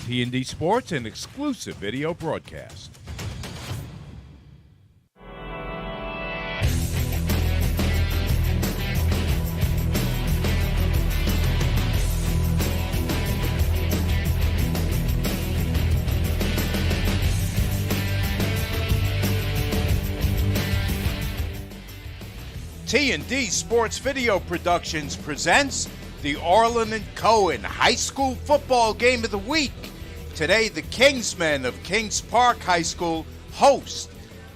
T&D Sports, an exclusive video broadcast. T&D Sports Video Productions presents the Orlin Cohen High School Football Game of the Week. Today, the Kingsmen of Kings Park High School host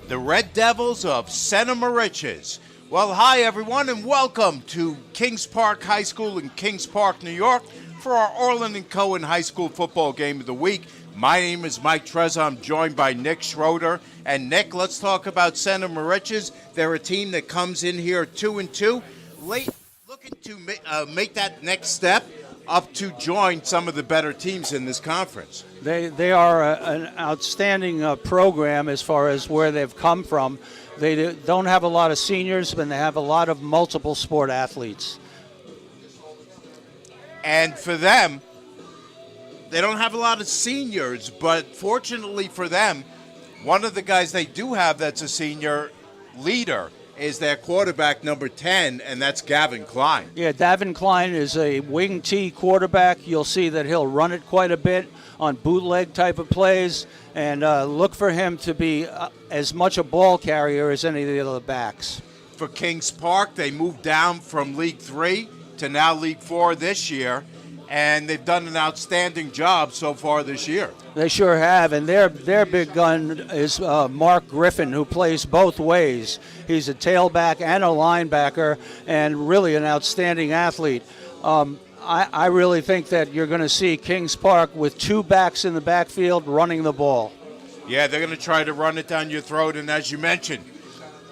the Red Devils of Center Moriches. Well, hi everyone, and welcome to Kings Park High School in Kings Park, New York, for our Orlin Cohen High School Football Game of the Week. My name is Mike Trezza. I'm joined by Nick Schroeder. And Nick, let's talk about Center Moriches. They're a team that comes in here 2-2, looking to make that next step up to join some of the better teams in this conference. They are an outstanding program as far as where they've come from. They don't have a lot of seniors, but they have a lot of multiple sport athletes. And for them, they don't have a lot of seniors, but fortunately for them, one of the guys they do have that's a senior leader is their quarterback, number 10, and that's Gavin Klein. Yeah, Gavin Klein is a wing T quarterback. You'll see that he'll run it quite a bit on bootleg type of plays, and look for him to be as much a ball carrier as any of the other backs. For Kings Park, they moved down from League 3 to now League 4 this year, and they've done an outstanding job so far this year. They sure have, and their big gun is Mark Griffin, who plays both ways. He's a tailback and a linebacker, and really an outstanding athlete. I really think that you're going to see Kings Park with two backs in the backfield running the ball. Yeah, they're going to try to run it down your throat, and as you mentioned,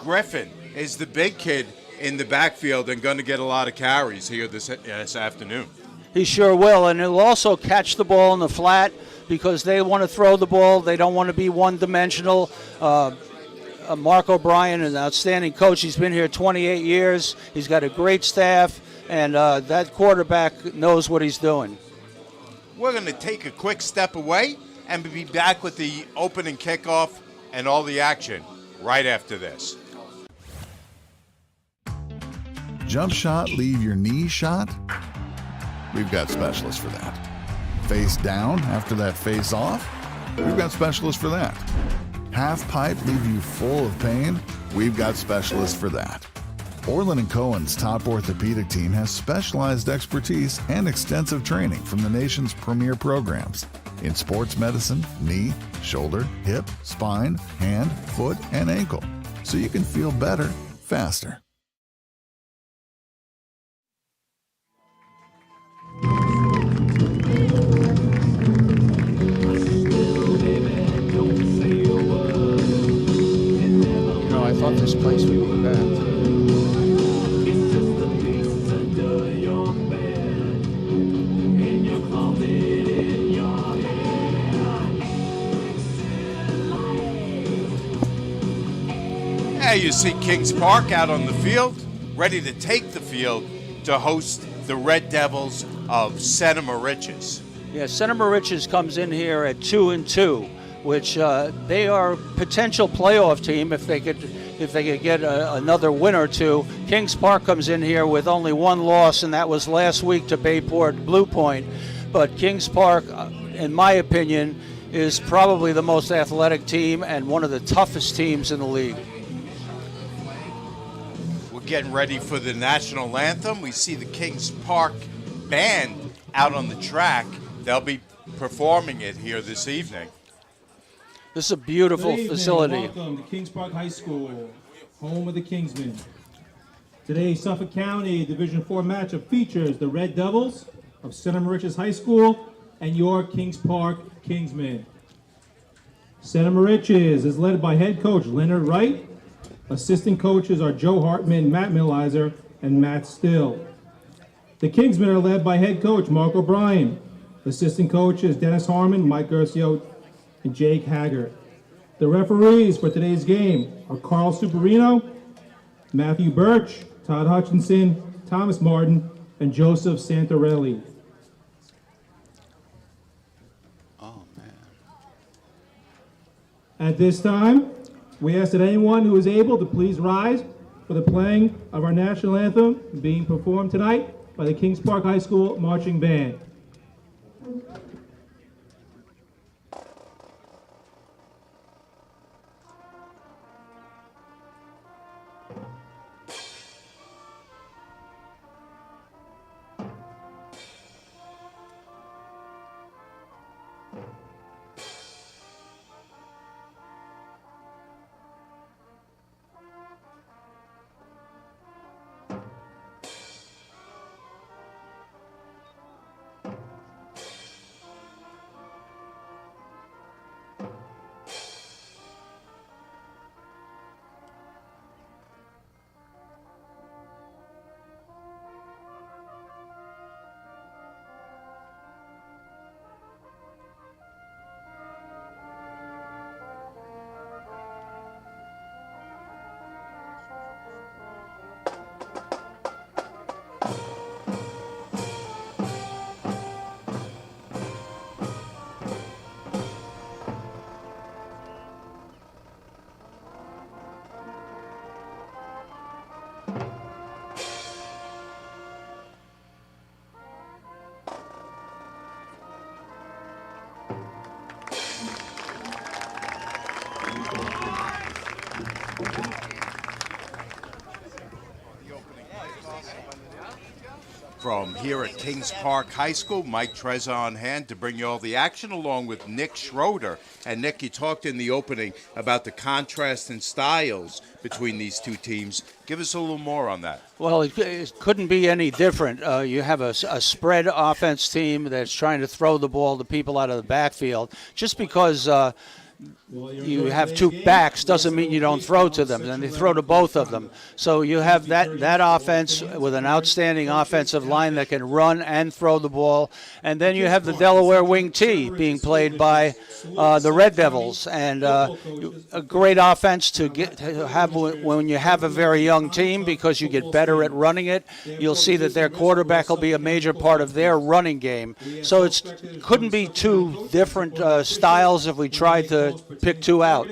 Griffin is the big kid in the backfield and going to get a lot of carries here this afternoon. He sure will, and he'll also catch the ball in the flat because they want to throw the ball. They don't want to be one-dimensional. Mark O'Brien is an outstanding coach. He's been here 28 years. He's got a great staff, and that quarterback knows what he's doing. We're going to take a quick step away and be back with the opening kickoff and all the action right after this. Jump shot, leave your knee shot? We've got specialists for that. Face down after that face off? We've got specialists for that. Half pipe leave you full of pain? We've got specialists for that. Orlin Cohen's top orthopedic team has specialized expertise and extensive training from the nation's premier programs in sports medicine, knee, shoulder, hip, spine, hand, foot, and ankle, so you can feel better faster. I thought this place would be bad. Yeah, you see Kings Park out on the field, ready to take the field to host the Red Devils of Center Moriches. Yeah, Center Moriches comes in here at 2-2, which they are a potential playoff team if they could get another win or two. Kings Park comes in here with only one loss, and that was last week to Bayport Blue Point. But Kings Park, in my opinion, is probably the most athletic team and one of the toughest teams in the league. We're getting ready for the national anthem. We see the Kings Park band out on the track. They'll be performing it here this evening. This is a beautiful facility. Welcome to Kings Park High School, home of the Kingsmen. Today's Suffolk County Division IV matchup features the Red Devils of Center Moriches High School and your Kings Park Kingsmen. Center Moriches is led by head coach Leonard Wright. Assistant coaches are Joe Hartman, Matt Millizer, and Matt Still. The Kingsmen are led by head coach Mark O'Brien. Assistant coaches Dennis Harmon, Mike Gercio, and Jake Haggard. The referees for today's game are Carl Superino, Matthew Birch, Todd Hutchinson, Thomas Martin, and Joseph Santarelli. At this time, we ask that anyone who is able to please rise for the playing of our national anthem being performed tonight by the Kings Park High School Marching Band. From here at Kings Park High School, Mike Trezor on hand to bring you all the action along with Nick Schroeder. And Nick, you talked in the opening about the contrast in styles between these two teams. Give us a little more on that. Well, it couldn't be any different. You have a spread offense team that's trying to throw the ball to people out of the backfield. Just because you have two backs doesn't mean you don't throw to them, and they throw to both of them. So you have that offense with an outstanding offensive line that can run and throw the ball, and then you have the Delaware Wing T being played by the Red Devils, and a great offense to have when you have a very young team, because you get better at running it. You'll see that their quarterback will be a major part of their running game. So it couldn't be two different styles if we tried to pick two out.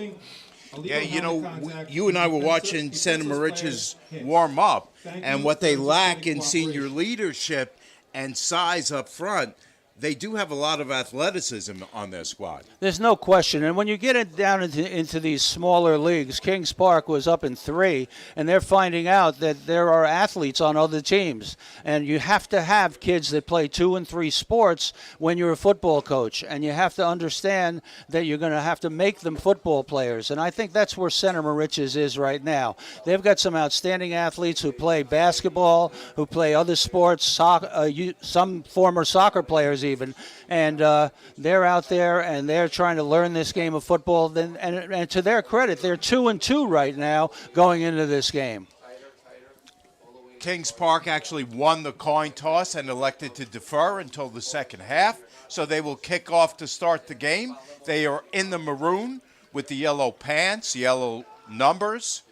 Yeah, you know, you and I were watching Santa Moriches warm up, and what they lack in senior leadership and size up front, they do have a lot of athleticism on their squad. There's no question. And when you get it down into these smaller leagues, Kings Park was up in 3, and they're finding out that there are athletes on other teams. And you have to have kids that play 2 and 3 sports when you're a football coach. And you have to understand that you're going to have to make them football players. And I think that's where Center Moriches is right now. They've got some outstanding athletes who play basketball, who play other sports, some former soccer players even, and they're out there and they're trying to learn this game of football. And to their credit, they're 2 and 2 right now going into this game. Kings Park actually won the coin toss and elected to defer until the second half, so they will kick off to start the game. They are in the maroon with the yellow pants, yellow numbers.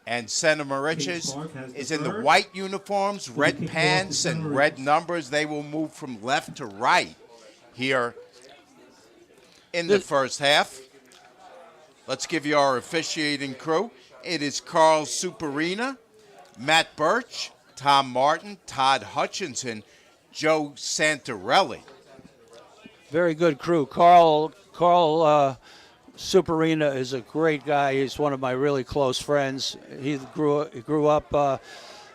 And Santa Moriches is in the white uniforms, red pants, and red numbers. They will move from left to right here in the first half. Let's give you our officiating crew. It is Carl Superina, Matt Birch, Tom Martin, Todd Hutchinson, Joe Santarelli. Very good crew. Carl Superina is a great guy. He's one of my really close friends. He grew up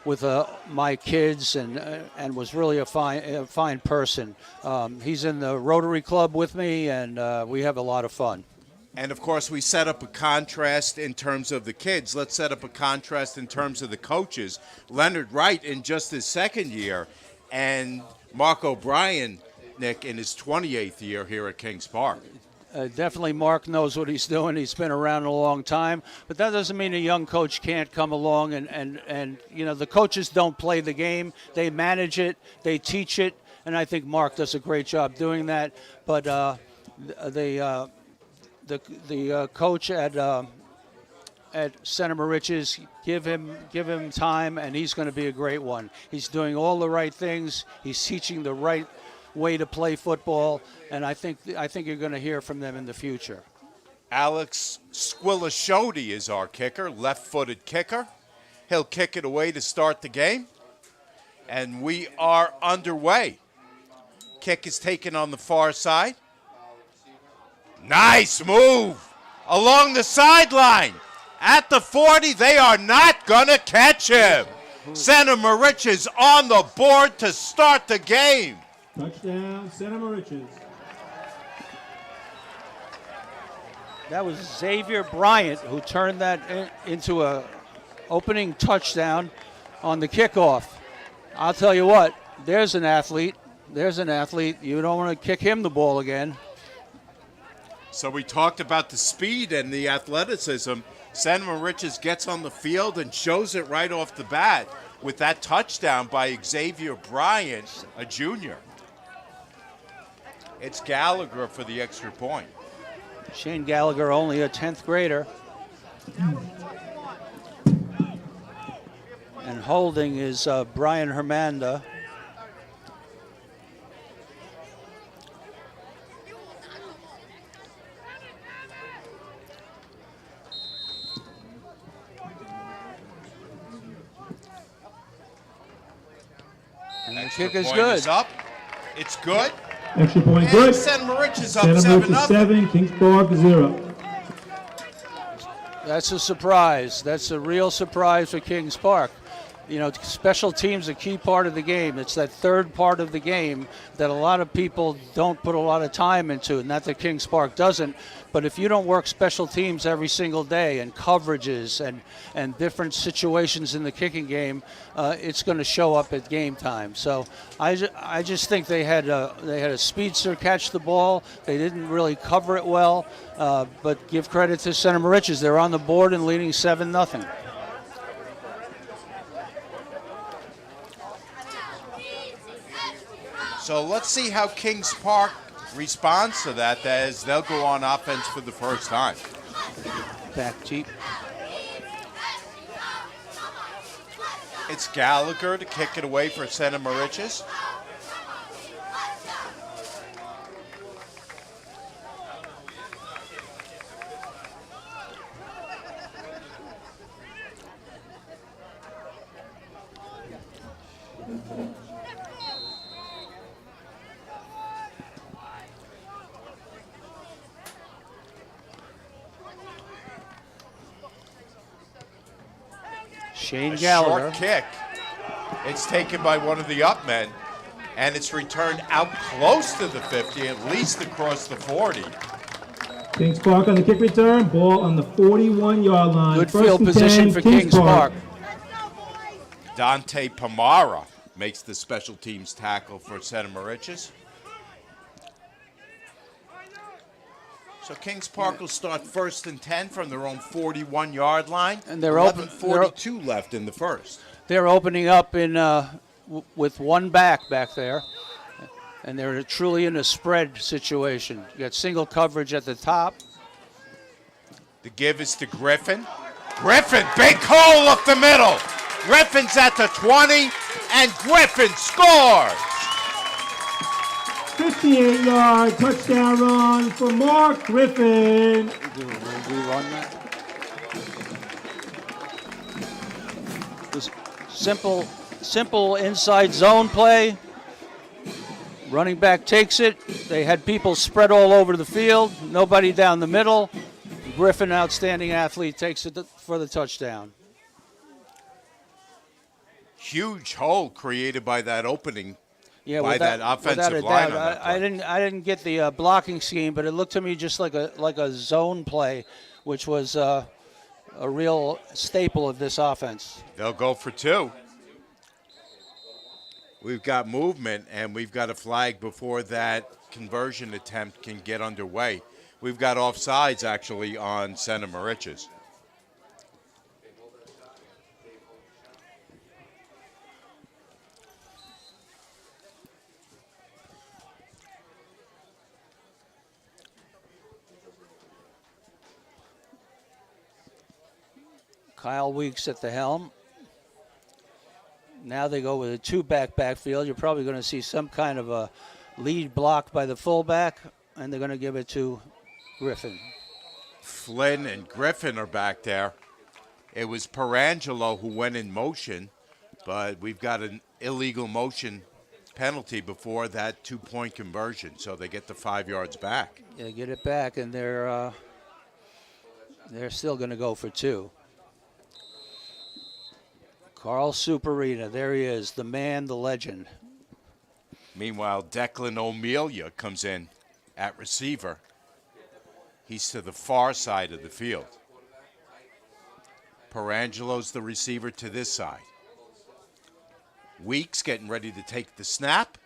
with my kids and was really a fine person. He's in the Rotary Club with me, and we have a lot of fun. And, of course, we set up a contrast in terms of the kids. Let's set up a contrast in terms of the coaches. Leonard Wright in just his second year, and Mark O'Brien, Nick, in his 28th year here at Kings Park. Definitely Mark knows what he's doing. He's been around a long time. But that doesn't mean a young coach can't come along and you know, the coaches don't play the game. They manage it. They teach it. And I think Mark does a great job doing that. But the coach at Center Moriches, give him time, and he's going to be a great one. He's doing all the right things. He's teaching the right way to play football, and I think you're going to hear from them in the future. Alex Squillashody is our kicker, left-footed kicker. He'll kick it away to start the game. And we are underway. Kick is taken on the far side. Nice move along the sideline. At the 40, they are not going to catch him. Center Moriches on the board to start the game. Touchdown, Center Moriches. That was Xavier Bryant who turned that into a opening touchdown on the kickoff. I'll tell you what, there's an athlete. There's an athlete. You don't want to kick him the ball again. So we talked about the speed and the athleticism. Center Moriches gets on the field and shows it right off the bat with that touchdown by Xavier Bryant, a junior. It's Gallagher for the extra point. Shane Gallagher, only a 10th grader. And holding is Brian Hermanda. And the kick is good. Is up. It's good. Extra point And good. Center Moriches up Center Moriches 7-0. 7, Kings Park 0. That's a surprise. That's a real surprise for Kings Park. You know, special teams are a key part of the game. It's that third part of the game that a lot of people don't put a lot of time into. Not that Kings Park doesn't, but if you don't work special teams every single day and coverages and different situations in the kicking game, it's going to show up at game time. So I just think they had a speedster catch the ball. They didn't really cover it well, but give credit to Center Moriches. They're on the board and leading 7-0. So let's see how Kings Park responds to that, as they'll go on offense for the first time. Back deep. It's Gallagher to kick it away for Center Moriches. Shane A Gallagher. short kick. It's taken by one of the up men, and it's returned out close to the 50, at least across the 40. Kings Park on the kick return. Ball on the 41-yard line. Good First field and position 10, for Kings Park. Dante Pomara makes the special teams tackle for Center Moriches. So Kings Park will start 1st and 10 from their own 41-yard line. And they're 11:42 left in the first. They're opening up in with one back there, and they're truly in a spread situation. You got single coverage at the top. The give is to Griffin. Griffin, big hole up the middle. Griffin's at the 20, and Griffin scores. 58-yard touchdown run for Mark Griffin. Do we run that? This simple inside zone play. Running back takes it. They had people spread all over the field. Nobody down the middle. Griffin, outstanding athlete, takes it for the touchdown. Huge hole created by that opening. Yeah, by that offensive line. I didn't get the blocking scheme, but it looked to me just like a zone play, which was a real staple of this offense. They'll go for 2. We've got movement, and we've got a flag before that conversion attempt can get underway. We've got offsides, actually, on Center Moriches. Kyle Weeks at the helm. Now they go with a 2-back backfield. You're probably going to see some kind of a lead block by the fullback, and they're going to give it to Griffin. Flynn and Griffin are back there. It was Perangelo who went in motion, but we've got an illegal motion penalty before that 2-point conversion, so they get the 5 yards back. Yeah, get it back, and they're still going to go for 2. Carl Superina, there he is, the man, the legend. Meanwhile, Declan O'Melia comes in at receiver. He's to the far side of the field. Perangelo's the receiver to this side. Weeks getting ready to take the snap.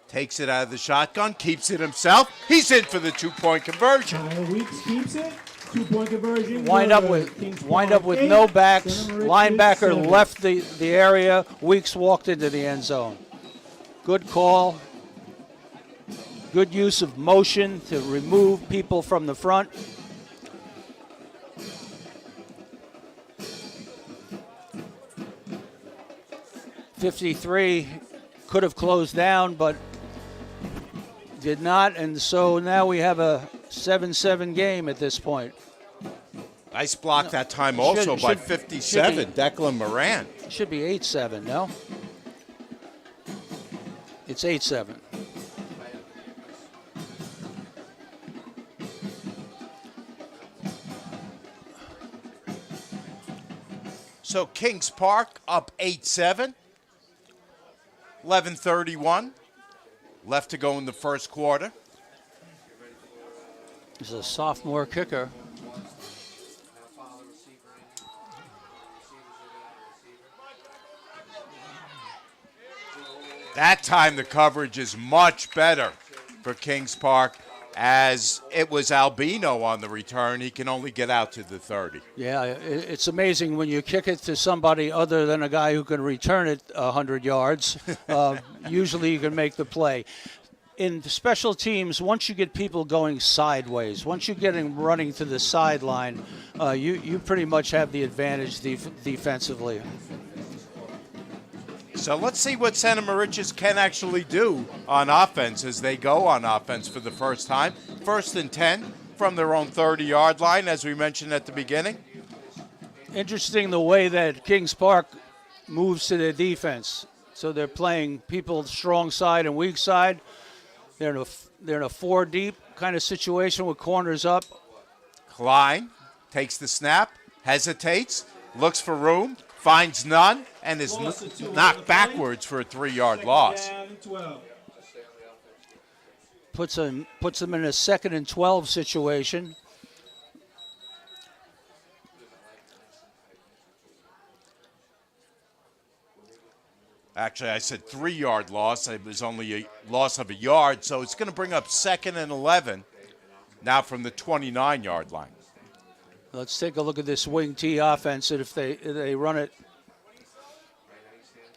Takes it out of the shotgun, keeps it himself. He's in for the 2-point conversion. Weeks keeps it. 2-point conversion. Wind up with no backs. Linebacker left the area. Weeks walked into the end zone. Good call. Good use of motion to remove people from the front. '53 could have closed down, but did not, and so now we have a 7-7 game at this point. Nice block that time also by 57, Declan Moran. Should be 8-7, no? It's 8-7. So Kings Park up 8-7. 11:31 left to go in the first quarter. He's a sophomore kicker. That time the coverage is much better for Kings Park, as it was Albino on the return. He can only get out to the 30. Yeah, it's amazing when you kick it to somebody other than a guy who can return it 100 yards. Usually you can make the play. In special teams, once you get people going sideways, once you get them running to the sideline, you pretty much have the advantage defensively. So let's see what Santa Moriches can actually do on offense as they go on offense for the first time. 1st and 10 from their own 30-yard line, as we mentioned at the beginning. Interesting the way that Kings Park moves to their defense. So they're playing people strong side and weak side. They're in a 4 deep kind of situation with corners up. Klein takes the snap, hesitates, looks for room, finds none, and is knocked backwards for a 3-yard loss. Puts them in a 2nd and 12 situation. Actually, I said 3-yard loss. It was only a loss of a yard, so it's going to bring up 2nd and 11 now from the 29-yard line. Let's take a look at this wing T offense, and if they run it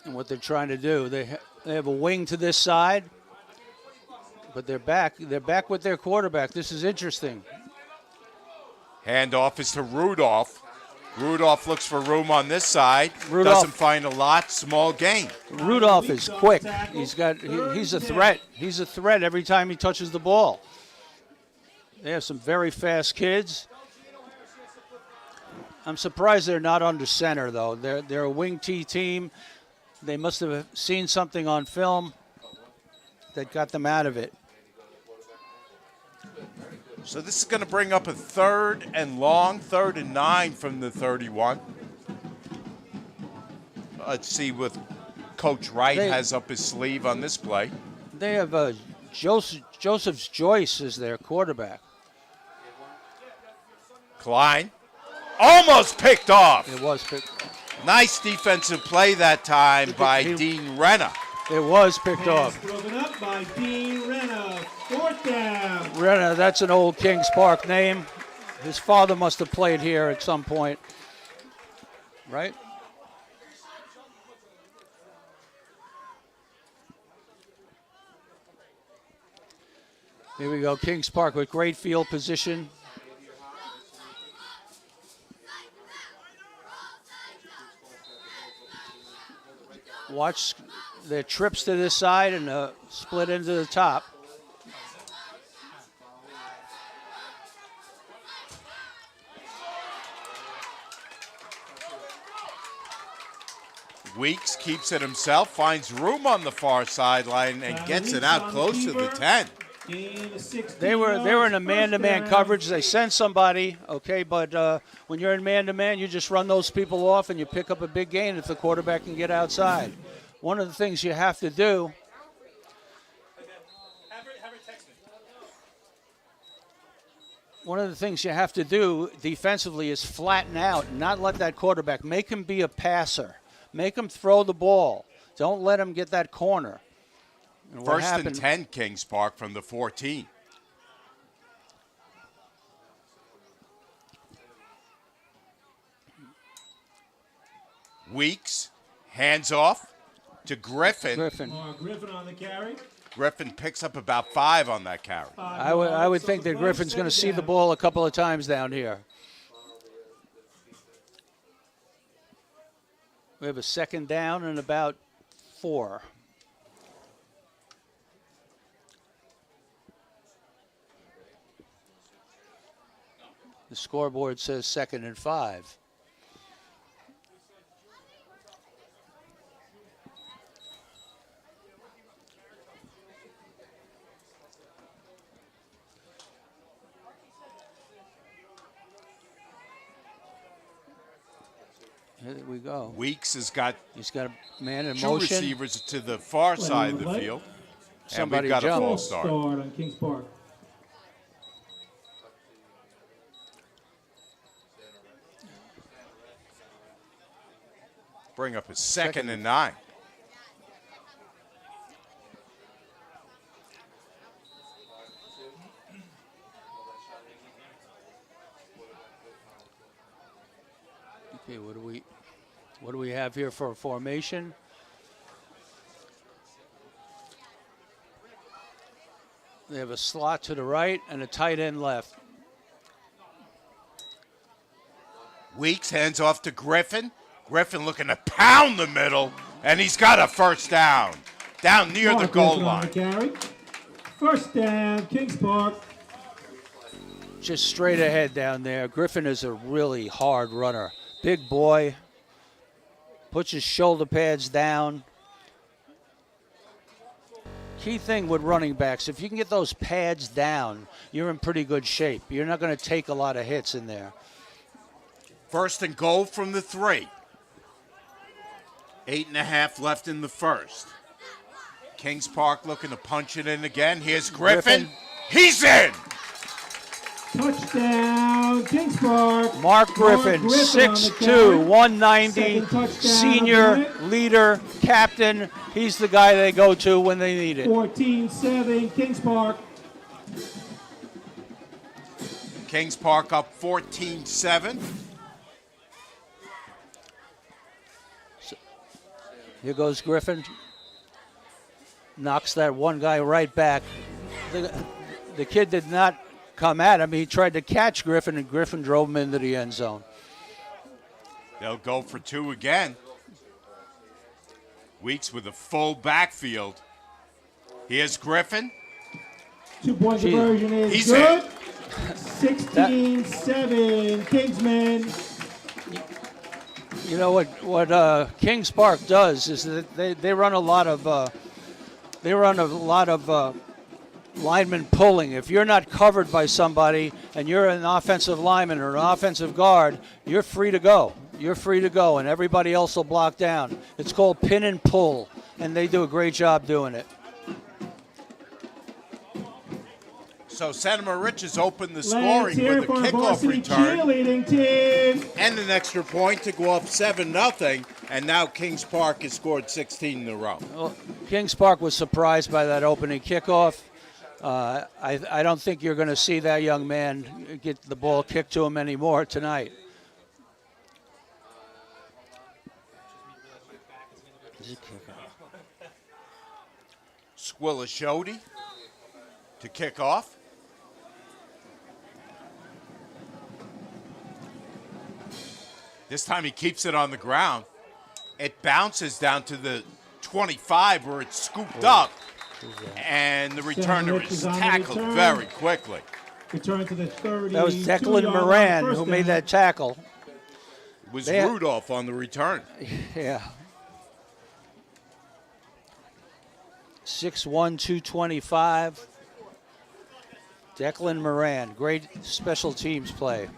and what they're trying to do. They have a wing to this side, but they're back with their quarterback. This is interesting. Handoff is to Rudolph. Rudolph looks for room on this side. Rudolph doesn't find a lot. Small gain. Rudolph is quick. He's a threat. He's a threat every time he touches the ball. They have some very fast kids. I'm surprised they're not under center, though. They're a wing T team. They must have seen something on film that got them out of it. So this is going to bring up a 3rd and long, 3rd and 9 from the 31. Let's see what Coach Wright has up his sleeve on this play. They have Joseph Joyce as their quarterback. Klein almost picked off. It was picked off. Nice defensive play that time by Dean Renna. It was picked off. Broken up by Dean Renna. 4th down. Renna, that's an old Kings Park name. His father must have played here at some point, right? Here we go, Kings Park with great field position. Watch their trips to this side and split into the top. Weeks keeps it himself, finds room on the far sideline, and gets it out close to the 10. They were in a man-to-man coverage. They sent somebody, okay, but when you're in man-to-man, you just run those people off and you pick up a big gain if the quarterback can get outside. One of the things you have to do defensively is flatten out and not let that quarterback. Make him be a passer. Make him throw the ball. Don't let him get that corner. And First and 10, Kings Park from the 14. Weeks, hands off to Griffin. Griffin on the carry. Griffin picks up about 5 on that carry. I would think that Griffin's going to see the ball a couple of times down here. We have a second down and about 4. The scoreboard says 2nd and 5. Here we go. Weeks he's got a man in two motion. Receivers to the far side of the field. Somebody and we've got jumped. a false start. On Kings Park. Bring up a 2nd and 9. Okay, what do we have here for a formation? They have a slot to the right and a tight end left. Weeks hands off to Griffin. Griffin looking to pound the middle, and he's got a first down near the goal line. First down, Kings Park. Just straight ahead down there. Griffin is a really hard runner. Big boy. Puts his shoulder pads down. Key thing with running backs, if you can get those pads down, you're in pretty good shape. You're not going to take a lot of hits in there. First and goal from the 3. 8.5 left in the first. Kings Park looking to punch it in again. Here's Griffin. He's in! Touchdown, Kings Park. Mark Griffin, 6'2", 190, senior, leader, captain. He's the guy they go to when they need it. 14-7, Kings Park. Kings Park up 14-7. Here goes Griffin. Knocks that one guy right back. The kid did not come at him. He tried to catch Griffin, and Griffin drove him into the end zone. They'll go for 2 again. Weeks with a full backfield. Here's Griffin. 2-point conversion is He's good. 16-7, Kingsmen. You know what Kings Park does is that they run a lot of lineman pulling. If you're not covered by somebody and you're an offensive lineman or an offensive guard, you're free to go. You're free to go, and everybody else will block down. It's called pin and pull, and they do a great job doing it. So Santa Moriches opened the scoring with a kickoff return Team. and an extra point to go up 7-0, and now Kings Park has scored 16 in a row. Well, Kings Park was surprised by that opening kickoff. I don't think you're going to see that young man get the ball kicked to him anymore tonight. Squillashody to kick off. This time he keeps it on the ground. It bounces down to the 25 where it's scooped up. And the returner is tackled very quickly. Return to the 30. That was Declan Moran who made that tackle. It was Rudolph on the return. Yeah. 6'1", 225. Declan Moran, great special teams play.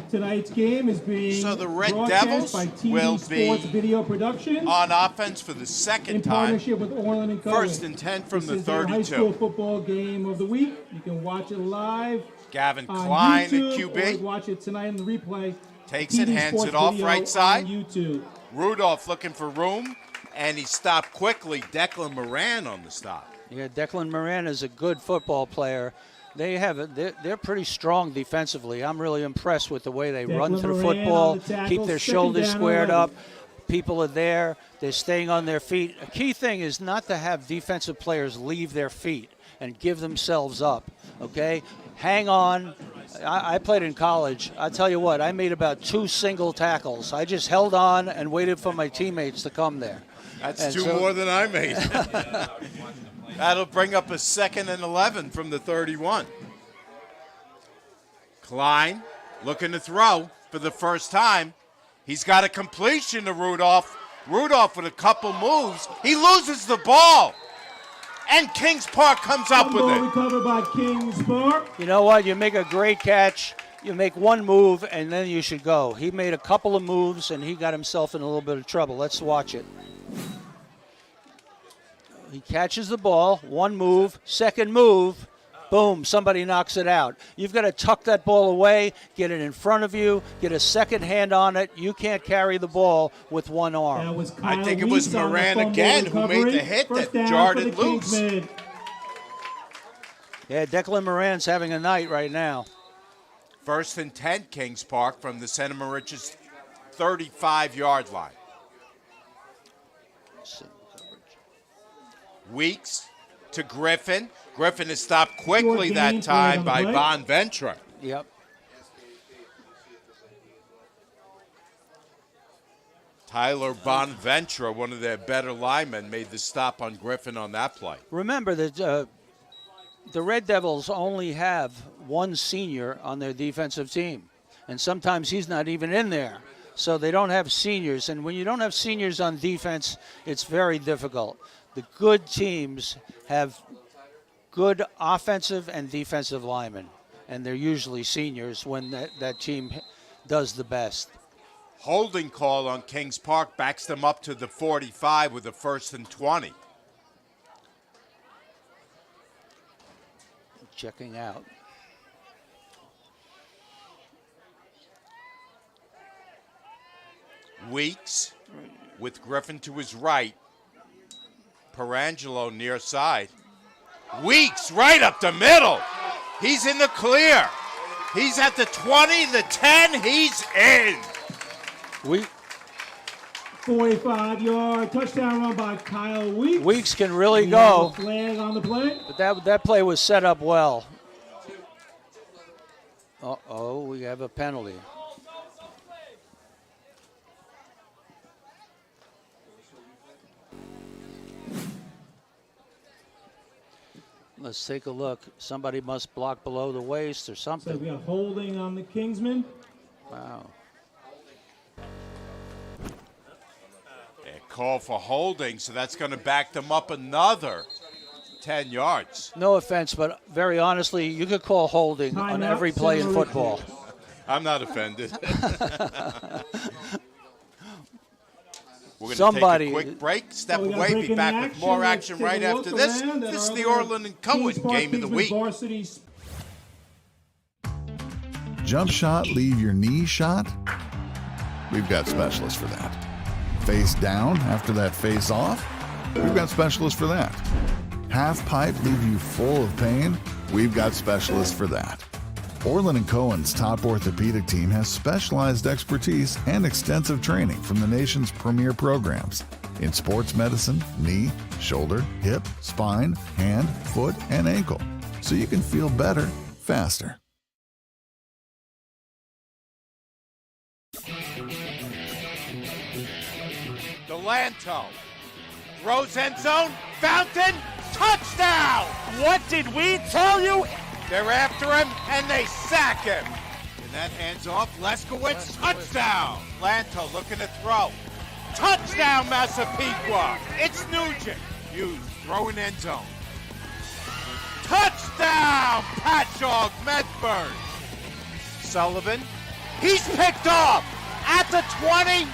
Tonight's game is being So the Red broadcast Devils by TV will Sports be Video Production on offense for the second in time. partnership with Orlin Cohen. First and 10 from this the is their 32. high school football game of the week. You can watch it live Gavin on Klein YouTube, at or QB. watch it tonight in the replay. Takes it, TV hands Sports it off Video right side. on YouTube. Rudolph looking for room, and he stopped quickly. Declan Moran on the stop. Yeah, Declan Moran is a good football player. They're pretty strong defensively. I'm really impressed with the way they run Declan through Moran football, on the tackle, keep their second shoulders down squared 11. up. People are there. They're staying on their feet. A key thing is not to have defensive players leave their feet and give themselves up, okay? Hang on. I played in college. I tell you what, I made about 2 single tackles. I just held on and waited for my teammates to come there. That's And 2 so- more than I made. That'll bring up a 2nd and 11 from the 31. Klein looking to throw for the first time. He's got a completion to Rudolph. Rudolph with a couple moves. He loses the ball. And Kings Park comes up with Ball it. recovered by Kings Park. You know what? You make a great catch. You make one move, and then you should go. He made a couple of moves, and he got himself in a little bit of trouble. Let's watch it. He catches the ball, one move, second move, boom, somebody knocks it out. You've got to tuck that ball away, get it in front of you, get a second hand on it. You can't carry the ball with one arm. That was I Kyle think it was Weeks on the Moran fumble again who made recovery. the hit First that down jarred for the it loose. Kingsmen. Yeah, Declan Moran's having a night right now. 1st and 10, Kings Park from the Santa Moriches 35-yard line. Weeks to Griffin. Griffin is stopped quickly Short that gain, time play on by the play. Bonventura. Yep. Tyler Bonventura, one of their better linemen, made the stop on Griffin on that play. Remember that the Red Devils only have one senior on their defensive team, and sometimes he's not even in there. So they don't have seniors, and when you don't have seniors on defense, it's very difficult. The good teams have good offensive and defensive linemen, and they're usually seniors when that team does the best. Holding call on Kings Park backs them up to the 45 with a 1st and 20. Checking out. Weeks with Griffin to his right. Perangelo near side. Weeks right up the middle. He's in the clear. He's at the 20, the 10. He's in. 45-yard touchdown run by Kyle Weeks. Weeks can really We have a go, flag on the play. but that play was set up well. Uh-oh, we have a penalty. Let's take a look. Somebody must block below the waist or So something. we got holding on the Kingsmen. Wow. Call for holding, so that's going to back them up another 10 yards. No offense, but very honestly, you could call holding on Timeout, every play in Santa football. I'm not offended. We're going to Somebody- take a quick break, step So we got a away, break be in back the with more Let's action take a right look after this. around at This is our the other Orlin and Cohen Kings Park Game of the Kingsmen Week. varsity Jump shot, leave your knee shot? We've got specialists for that. Face down after that face off? We've got specialists for that. Half pipe leave you full of pain? We've got specialists for that. Orlin & Cohen's top orthopedic team has specialized expertise and extensive training from the nation's premier programs in sports medicine, knee, shoulder, hip, spine, hand, foot, and ankle, so you can feel better faster. Delanto throws end zone, Fountain, touchdown! What did we tell you? They're after him, and they sack him. And that hands off, Leskowitz, touchdown! Lanto looking to throw. Touchdown, Massapequa. It's Nugent. Hughes throwing end zone. Touchdown, Patchogue Medford. Sullivan. He's picked off at the 20.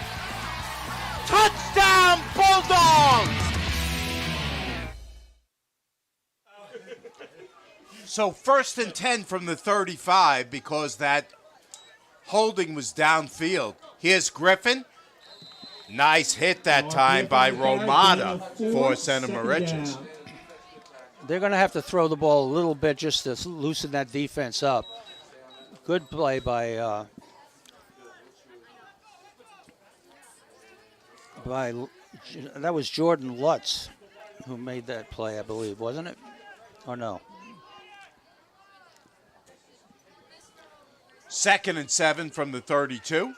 Touchdown, Bulldogs. So 1st and 10 from the 35 because that holding was downfield. Here's Griffin. Nice hit that time by Romata for Center Moriches. They're going to have to throw the ball a little bit just to loosen that defense up. Good play by that was Jordan Lutz who made that play, I believe, wasn't it? Or no? 2nd and 7 from the 32.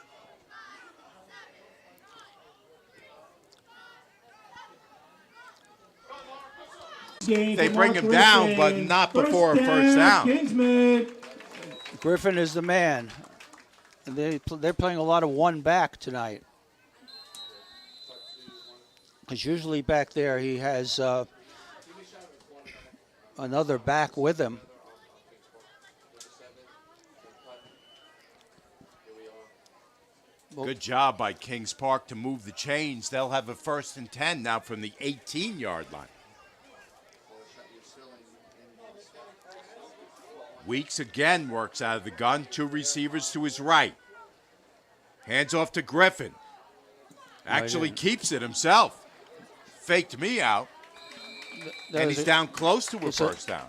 They bring him down, but not before a first down. Griffin is the man. They're playing a lot of one back tonight. Because usually back there he has another back with him. Good job by Kings Park to move the chains. They'll have a 1st and 10 now from the 18-yard line. Weeks again works out of the gun. 2 receivers to his right. Hands off to Griffin. Actually keeps it himself. Faked me out. And he's down close to a first down.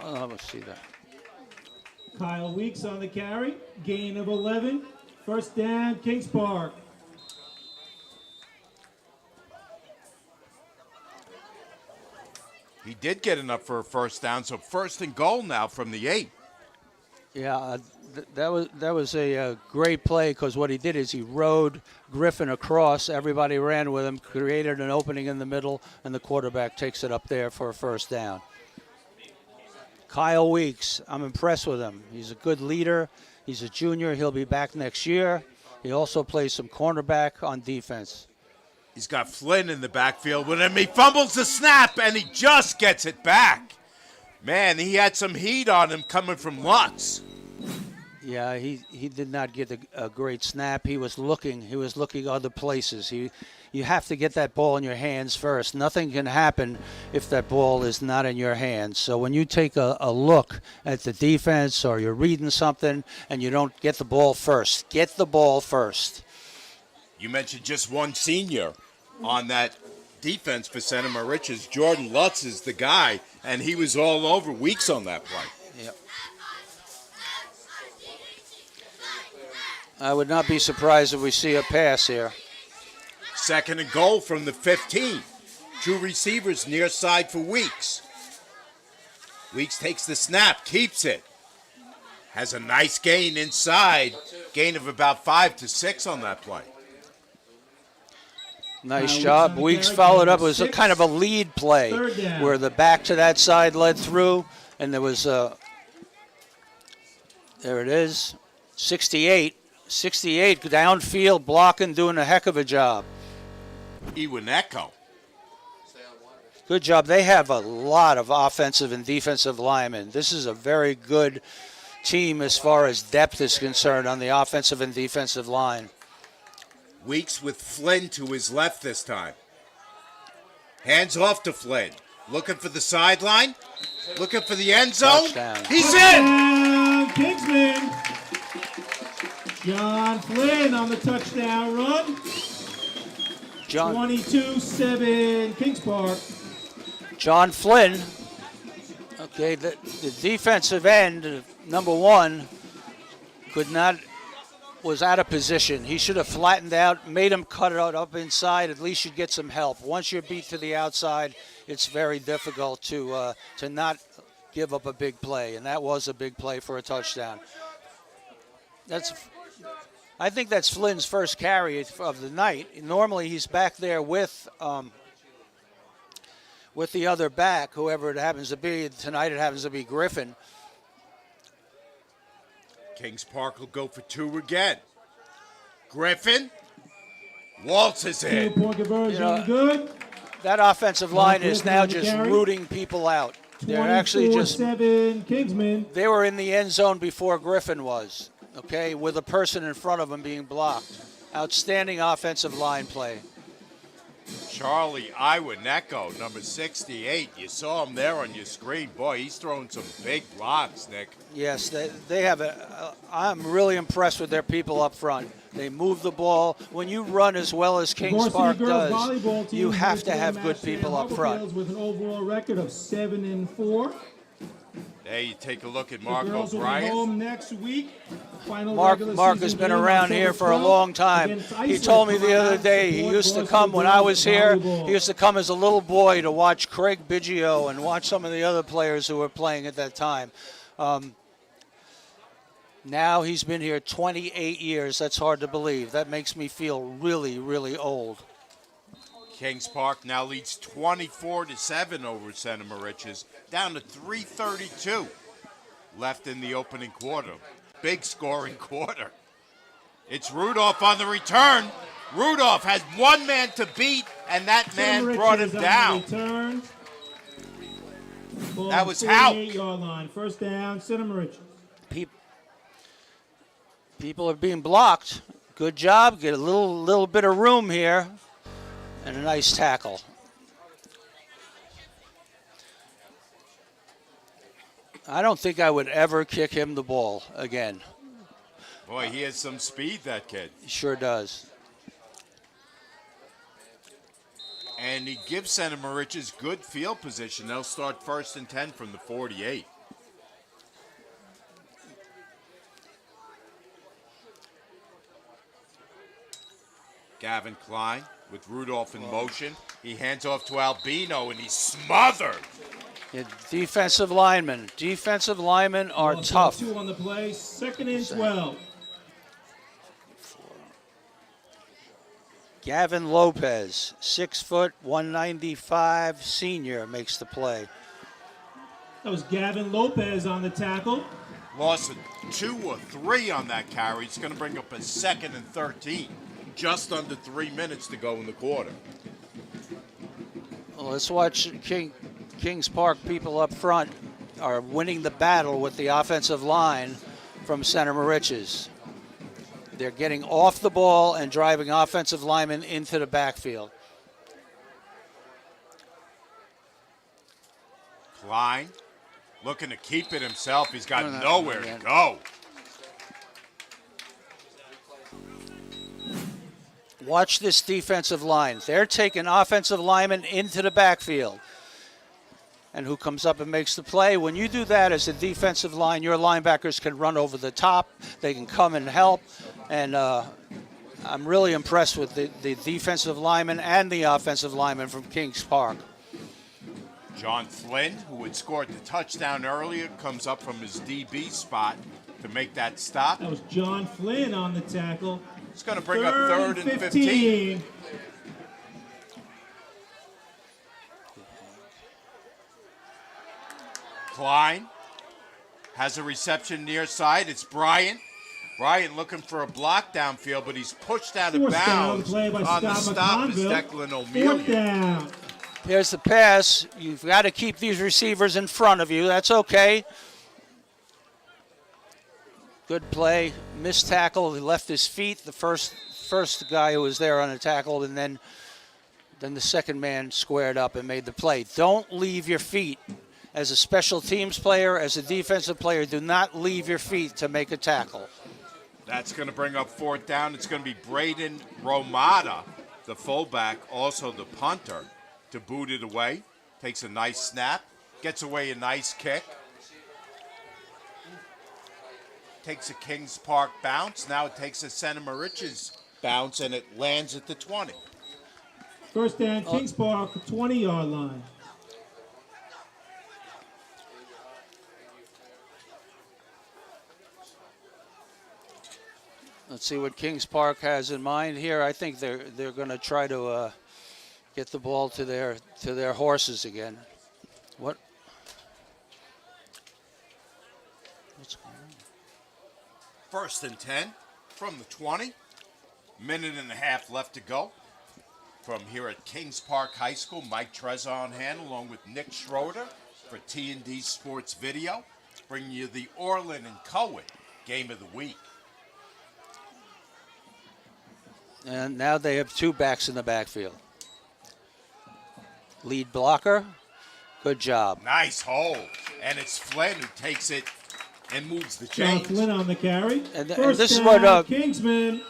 Let's see that. Kyle Weeks on the carry. Gain of 11. First down, Kings Park. He did get enough for a first down, so 1st and goal now from the 8. Yeah, that was a great play because what he did is he rode Griffin across. Everybody ran with him, created an opening in the middle, and the quarterback takes it up there for a first down. Kyle Weeks, I'm impressed with him. He's a good leader. He's a junior. He'll be back next year. He also plays some cornerback on defense. He's got Flynn in the backfield with him. He fumbles the snap, and he just gets it back. Man, he had some heat on him coming from Lutz. Yeah, he did not get a great snap. He was looking other places. You have to get that ball in your hands first. Nothing can happen if that ball is not in your hands. So when you take a look at the defense or you're reading something and you don't get the ball first, get the ball first. You mentioned just one senior on that defense for Center Moriches. Jordan Lutz is the guy, and he was all over Weeks on that play. Yep. I would not be surprised if we see a pass here. 2nd and goal from the 15. 2 receivers near side for Weeks. Weeks takes the snap, keeps it. Has a nice gain inside. Gain of about 5 to 6 on that play. Nice job. Weeks followed up. It was a kind of a lead play where the back to that side led through, and there was there it is, 68 downfield blocking, doing a heck of a job. Iwaneko. Good job. They have a lot of offensive and defensive linemen. This is a very good team as far as depth is concerned on the offensive and defensive line. Weeks with Flynn to his left this time. Hands off to Flynn. Looking for the sideline. Looking for the end zone. Touchdown. He's in. Kingsman. John Flynn on the touchdown run. 22-7 Kings Park. John Flynn. Okay, the defensive end, number 1, was out of position. He should have flattened out, made him cut it out up inside. At least you'd get some help. Once you're beat to the outside, it's very difficult to not give up a big play, and that was a big play for a touchdown. I think that's Flynn's first carry of the night. Normally he's back there with the other back, whoever it happens to be. Tonight it happens to be Griffin. Kings Park will go for 2 again. Griffin Waltzes in. 2-point conversion, You know, good. That offensive line is Griffin now on the just carry. rooting people out. They're actually just 24-7 Kingsmen. they were in the end zone before Griffin was, okay, with a person in front of him being blocked. Outstanding offensive line play. Charlie Iwaneko, number 68. You saw him there on your screen. Boy, he's throwing some big blocks, Nick. Yes, they have I'm really impressed with their people up front. They move the ball. When you run as well as Kings Varsity Park girls does, volleyball team you have hosted to a have match good there in people up Harbor front. Fields with an overall record of 7-4. There you take a look at The Mark girls will be O'Brien. home next week. Final Mark regular has season been game around October here for a 12th long time. against He Iceland. told me Come the on other out, day he support used to Varsity come when I girls was here. volleyball. He used to come as a little boy to watch Craig Biggio and watch some of the other players who were playing at that time. Now he's been here 28 years. That's hard to believe. That makes me feel really, really old. Kings Park now leads 24-7 over Center Moriches, down to 3:32 left in the opening quarter. Big scoring quarter. It's Rudolph on the return. Rudolph has one man to beat, and that man Center brought him Moriches on down. the return. Ball That was on out. 48-yard line. First down, Center Moriches. People are being blocked. Good job. Get a little bit of room here. And a nice tackle. I don't think I would ever kick him the ball again. Boy, he has some speed, that kid. He sure does. And he gives Center Moriches good field position. They'll start 1st and 10 from the 48. Gavin Klein with Rudolph in motion. He hands off to Albino, and he's smothered. Yeah, defensive linemen. Defensive linemen are Loss of tough. 2 on the play. 2nd and 12. Gavin Lopez, 6 foot, 195 senior, makes the play. That was Gavin Lopez on the tackle. Loss of 2 or 3 on that carry. It's going to bring up a 2nd and 13. Just under 3 minutes to go in the quarter. Well, let's watch Kings Park people up front are winning the battle with the offensive line from Center Moriches. They're getting off the ball and driving offensive linemen into the backfield. Klein looking to keep it himself. He's got nowhere to go. Watch this defensive line. They're taking offensive linemen into the backfield. And who comes up and makes the play? When you do that as a defensive line, your linebackers can run over the top. They can come and help. And I'm really impressed with the defensive linemen and the offensive linemen from Kings Park. John Flynn, who had scored the touchdown earlier, comes up from his DB spot to make that stop. That was John Flynn on the tackle. It's going to bring up 3rd and 15. Klein has a reception near side. It's Bryant. Bryant looking for a block downfield, but he's pushed out of Forced down bounds play by on the Scott stop is McConville. Declan 4th O'Meara. down. Here's the pass. You've got to keep these receivers in front of you. That's okay. Good play. Missed tackle. He left his feet. The first guy who was there on a tackle, and then the second man squared up and made the play. Don't leave your feet. As a special teams player, as a defensive player, do not leave your feet to make a tackle. That's going to bring up 4th down. It's going to be Braden Romata, the fullback, also the punter, to boot it away. Takes a nice snap. Gets away a nice kick. Takes a Kings Park bounce. Now it takes a Center Moriches bounce, and it lands at the 20. First down, Kings Park, 20-yard line. Let's see what Kings Park has in mind here. I think they're going to try to get the ball to their horses again. What's going on? 1st and 10 from the 20. Minute and a half left to go from here at Kings Park High School. Mike Trezor on hand along with Nick Schroeder for T&D Sports Video, bringing you the Orlin and Cohen Game of the Week. And now they have two backs in the backfield. Lead blocker, good job. Nice hold. And it's Flynn who takes it and moves the John chains. Flynn on the carry. And First this is down, what Kingsman.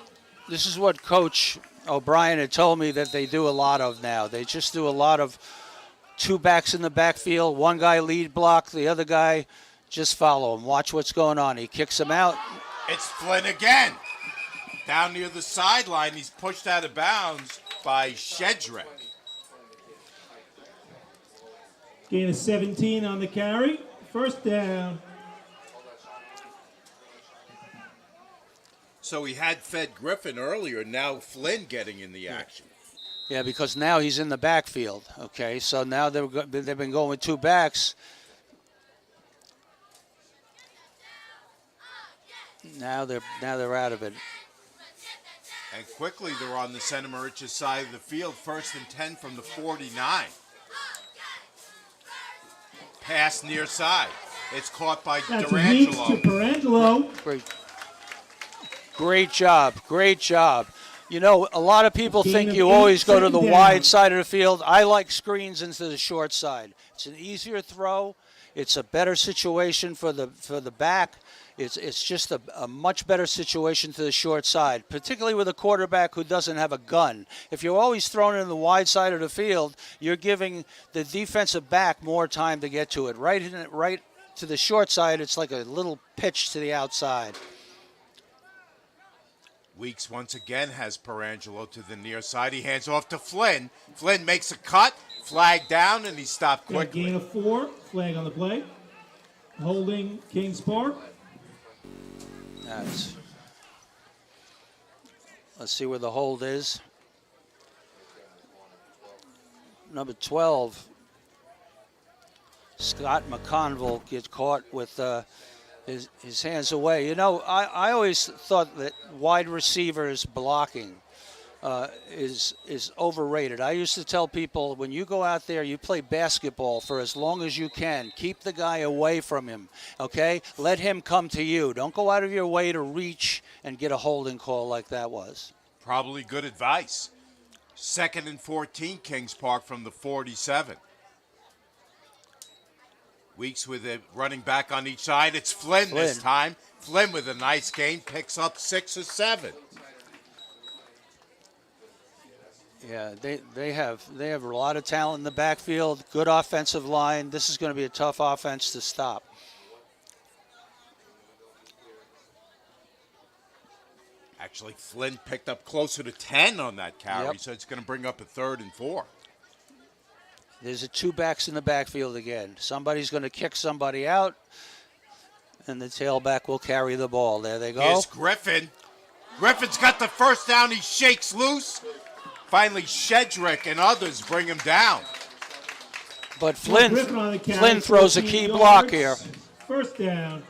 this is what Coach O'Brien had told me that they do a lot of now. They just do a lot of two backs in the backfield. One guy lead block, the other guy just follow him. Watch what's going on. He kicks him out. It's Flynn again. Down near the sideline, he's pushed out of bounds by Shedrick. Gain of 17 on the carry. First down. So he had fed Griffin earlier, now Flynn getting in the action. Yeah, because now he's in the backfield. Okay, so now they've been going with two backs. Now they're out of it. And quickly they're on the Center Moriches side of the field, 1st and 10 from the 49. Pass near side. It's caught by That's a Meeks to Durangelo. Perangelo. Great job. Great job. You know, a lot of people Gain think of you 8, always go to the second wide down. side of the field. I like screens into the short side. It's an easier throw. It's a better situation for the back. It's just a much better situation to the short side, particularly with a quarterback who doesn't have a gun. If you're always throwing it in the wide side of the field, you're giving the defensive back more time to get to it. Right to the short side, it's like a little pitch to the outside. Weeks once again has Perangelo to the near side. He hands off to Flynn. Flynn makes a cut, flag down, and he stopped Got a quickly. gain of 4. Flag on the play. Holding Kings Park. Let's see where the hold is. Number 12, Scott McConville gets caught with his hands away. You know, I always thought that wide receivers blocking is overrated. I used to tell people, when you go out there, you play basketball for as long as you can. Keep the guy away from him, okay? Let him come to you. Don't go out of your way to reach and get a holding call like that was. Probably good advice. 2nd and 14, Kings Park from the 47. Weeks with a running back on each side. It's Flynn this time. Flynn with a nice gain, picks up 6 or 7. Yeah, they have a lot of talent in the backfield, good offensive line. This is going to be a tough offense to stop. Actually, Flynn picked up closer to 10 on that carry, Yep. so it's going to bring up a 3rd and 4. There's a two backs in the backfield again. Somebody's going to kick somebody out, and the tailback will carry the ball. There they go. Here's Griffin. Griffin's got the first down. He shakes loose. Finally, Shedrick and others bring him down. But Flynn Griffin on the carry, Flynn throws a 14 key yards. block here. First down.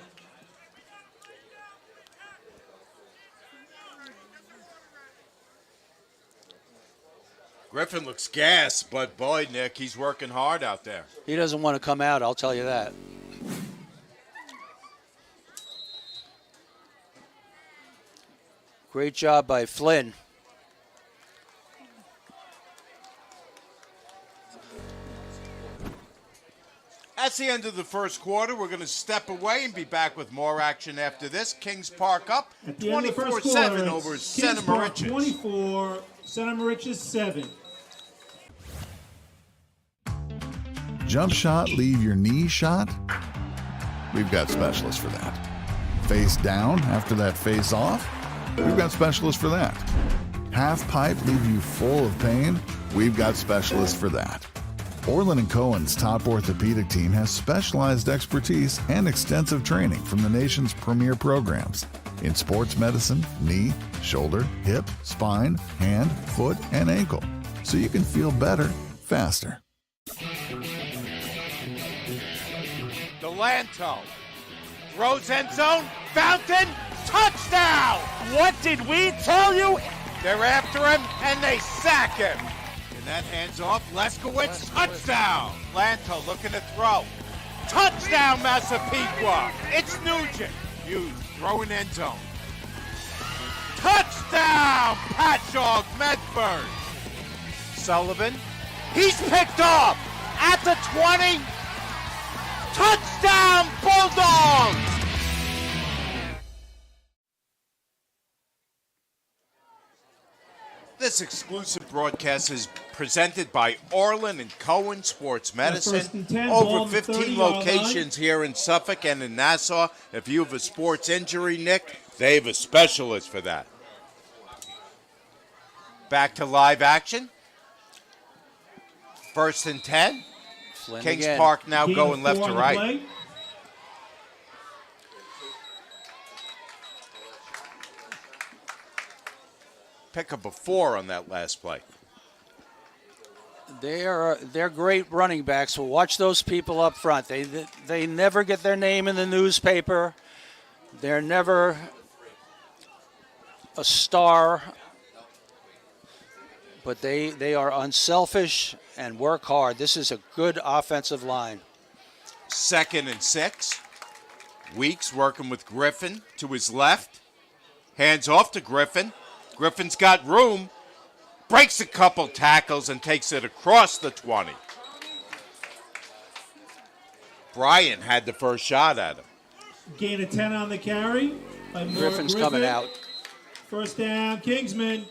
Griffin looks gassed, but boy, Nick, he's working hard out there. He doesn't want to come out, I'll tell you that. Great job by Flynn. That's the end of the first quarter. We're going to step away and be back with more action after this. Kings Park up At the end of the first 24-7 quarter, over it's Center Kings Park Moriches. 24, Center Moriches 7. Jump shot, leave your knee shot? We've got specialists for that. Face down after that face off? We've got specialists for that. Half pipe, leave you full of pain? We've got specialists for that. Orlin Cohen's top orthopedic team has specialized expertise and extensive training from the nation's premier programs in sports medicine, knee, shoulder, hip, spine, hand, foot, and ankle, so you can feel better faster. Delanto throws end zone, Fountain, touchdown! What did we tell you? They're after him, and they sack him. And that hands off. Leskowitz, touchdown. Lanto looking to throw. Touchdown, Massapequa. It's Nugent. Hughes throwing end zone. Touchdown, Patchogue Medford. Sullivan, he's picked off at the 20. Touchdown, Bulldogs. This exclusive broadcast is presented by Orlin and Cohen Sports Medicine. 10, Over 15 locations here in Suffolk and in Nassau. If you have a sports injury, Nick, they have a specialist for that. Back to live action. 1st and 10. Flynn Kings again. Park now Gain going of left 4 to on the right. play. Pick up a 4 on that last play. They're great running backs. Well, watch those people up front. They never get their name in the newspaper. They're never a star, but they are unselfish and work hard. This is a good offensive line. 2nd and 6. Weeks working with Griffin to his left. Hands off to Griffin. Griffin's got room. Breaks a couple tackles and takes it across the 20. Bryant had the first shot at him. Gain of 10 on the carry. By Griffin's coming out. 1st down, Kingsman.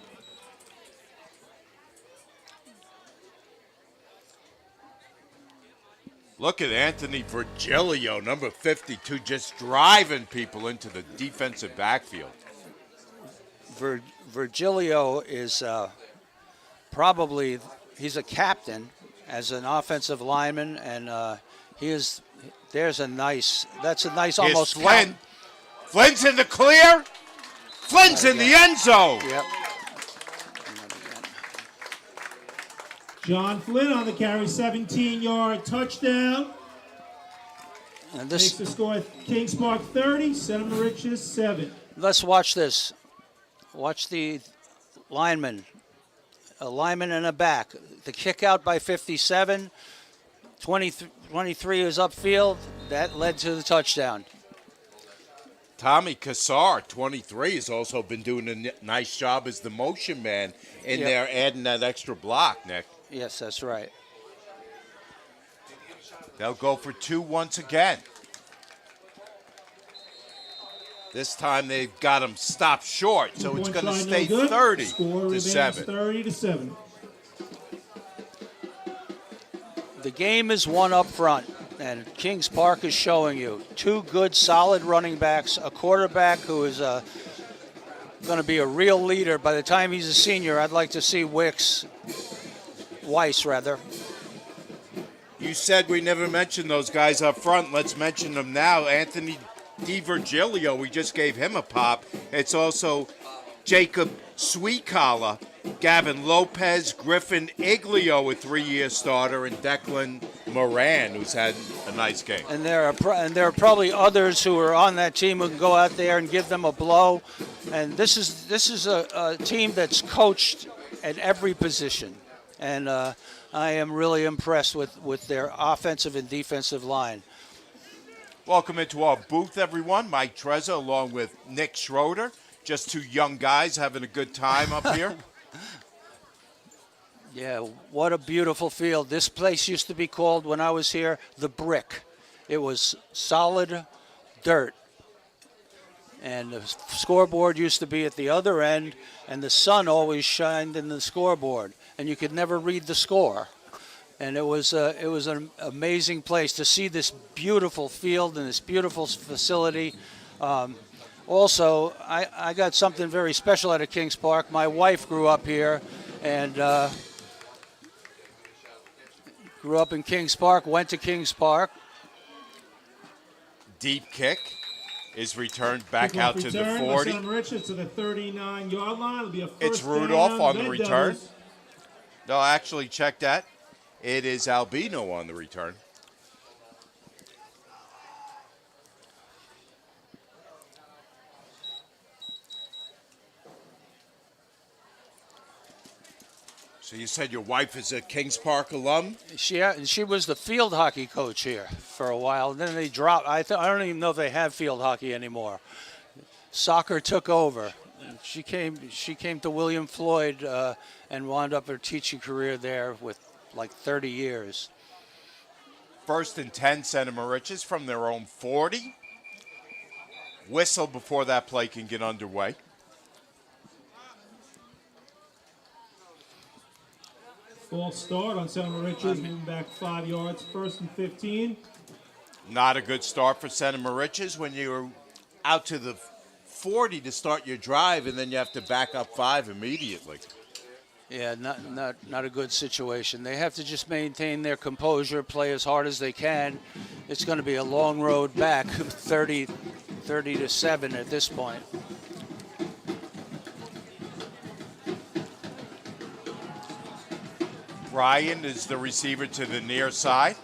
Look at Anthony Virgilio, number 52, just driving people into the defensive backfield. Virgilio is probably he's a captain as an offensive lineman, and that's a nice Here's almost Flynn. Flynn's in the clear. Flynn's in the end zone. Yep. John Flynn on the carry, 17-yard touchdown. And Makes this, the score Kings Park 30, Center Moriches 7. let's watch this. Watch the lineman. A lineman and a back. The kick out by 57. 23 is upfield. That led to the touchdown. Tommy Kassar, 23, has also been doing a nice job as the motion man in Yep. there, adding that extra block, Nick. Yes, that's right. They'll go for 2 once again. This time they've got him stopped short, so it's going to stay 30 to 7. 30 to 7. The game is won up front, and Kings Park is showing you 2 good, solid running backs, a quarterback who is going to be a real leader. By the time he's a senior, I'd like to see Weiss. You said we never mentioned those guys up front. Let's mention them now. Anthony DiVirgilio, we just gave him a pop. It's also Jacob Sweetcollar, Gavin Lopez, Griffin Iglio, a 3-year starter, and Declan Moran, who's had a nice game. And there are probably others who are on that team who can go out there and give them a blow. And this is a team that's coached at every position. And I am really impressed with their offensive and defensive line. Welcome into our booth, everyone. Mike Trezza along with Nick Schroeder. Just 2 young guys having a good time up here. Yeah, what a beautiful field. This place used to be called, when I was here, the Brick. It was solid dirt. And the scoreboard used to be at the other end, and the sun always shined in the scoreboard, and you could never read the score. And it was an amazing place to see this beautiful field and this beautiful facility. Also, I got something very special out of Kings Park. My wife grew up here, and grew up in Kings Park, went to Kings Park. Deep kick is returned back Kickoff out to the return by 40. Center Moriches to the 39-yard line. It'll be a first It's Rudolph down, on the Red return. Devils. No, actually, check that. It is Albino on the return. So you said your wife is a Kings Park alum? She was the field hockey coach here for a while. And then they dropped. I don't even know if they have field hockey anymore. Soccer took over. She came to William Floyd and wound up her teaching career there with like 30 years. 1st and 10, Center Moriches from their own 40. Whistle before that play can get underway. False start on Center Moriches, moving back 5 yards, 1st and 15. Not a good start for Center Moriches when you're out to the 40 to start your drive, and then you have to back up 5 immediately. Yeah, not a good situation. They have to just maintain their composure, play as hard as they can. It's going to be a long road back, 30 to 7 at this point. Brian is the receiver to the near side.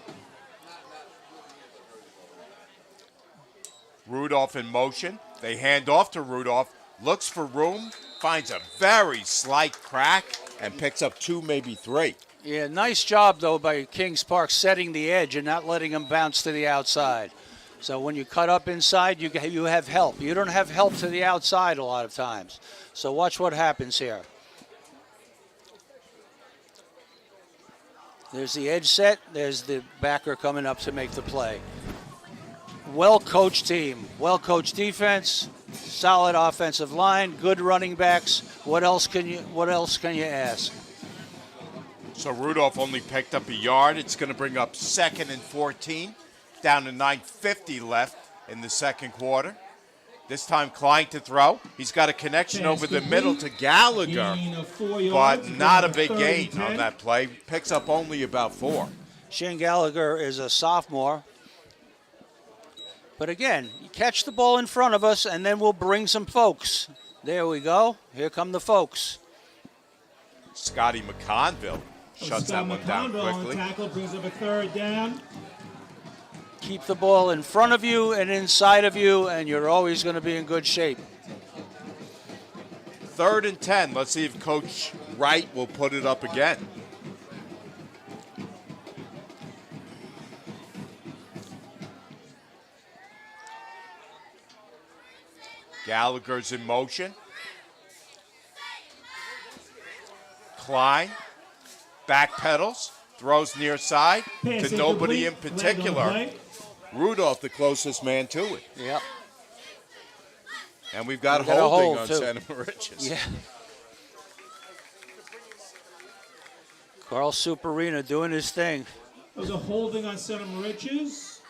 Rudolph in motion. They hand off to Rudolph, looks for room, finds a very slight crack, and picks up 2, maybe 3. Yeah, nice job, though, by Kings Park setting the edge and not letting them bounce to the outside. So when you cut up inside, you have help. You don't have help to the outside a lot of times. So watch what happens here. There's the edge set. There's the backer coming up to make the play. Well-coached team, well-coached defense, solid offensive line, good running backs. What else can you ask? So Rudolph only picked up a yard. It's going to bring up 2nd and 14, down to 9:50 left in the second quarter. This time Klein to throw. He's got a connection over the middle to Gallagher, but not a big gain on that play. Picks up only about 4. Shane Gallagher is a sophomore. But again, you catch the ball in front of us, and then we'll bring some folks. There we go. Here come the folks. Scotty McConville shuts that one down quickly. On the tackle, brings up a 3rd down. Keep the ball in front of you and inside of you, and you're always going to be in good shape. 3rd and 10. Let's see if Coach Wright will put it up again. Gallagher's in motion. Klein backpedals, throws near side to nobody in particular. Rudolph, the closest man to it. Yep. And we've got holding on Santa Moriches. Yeah. Carl Superina doing his thing. There's a holding on Center Moriches.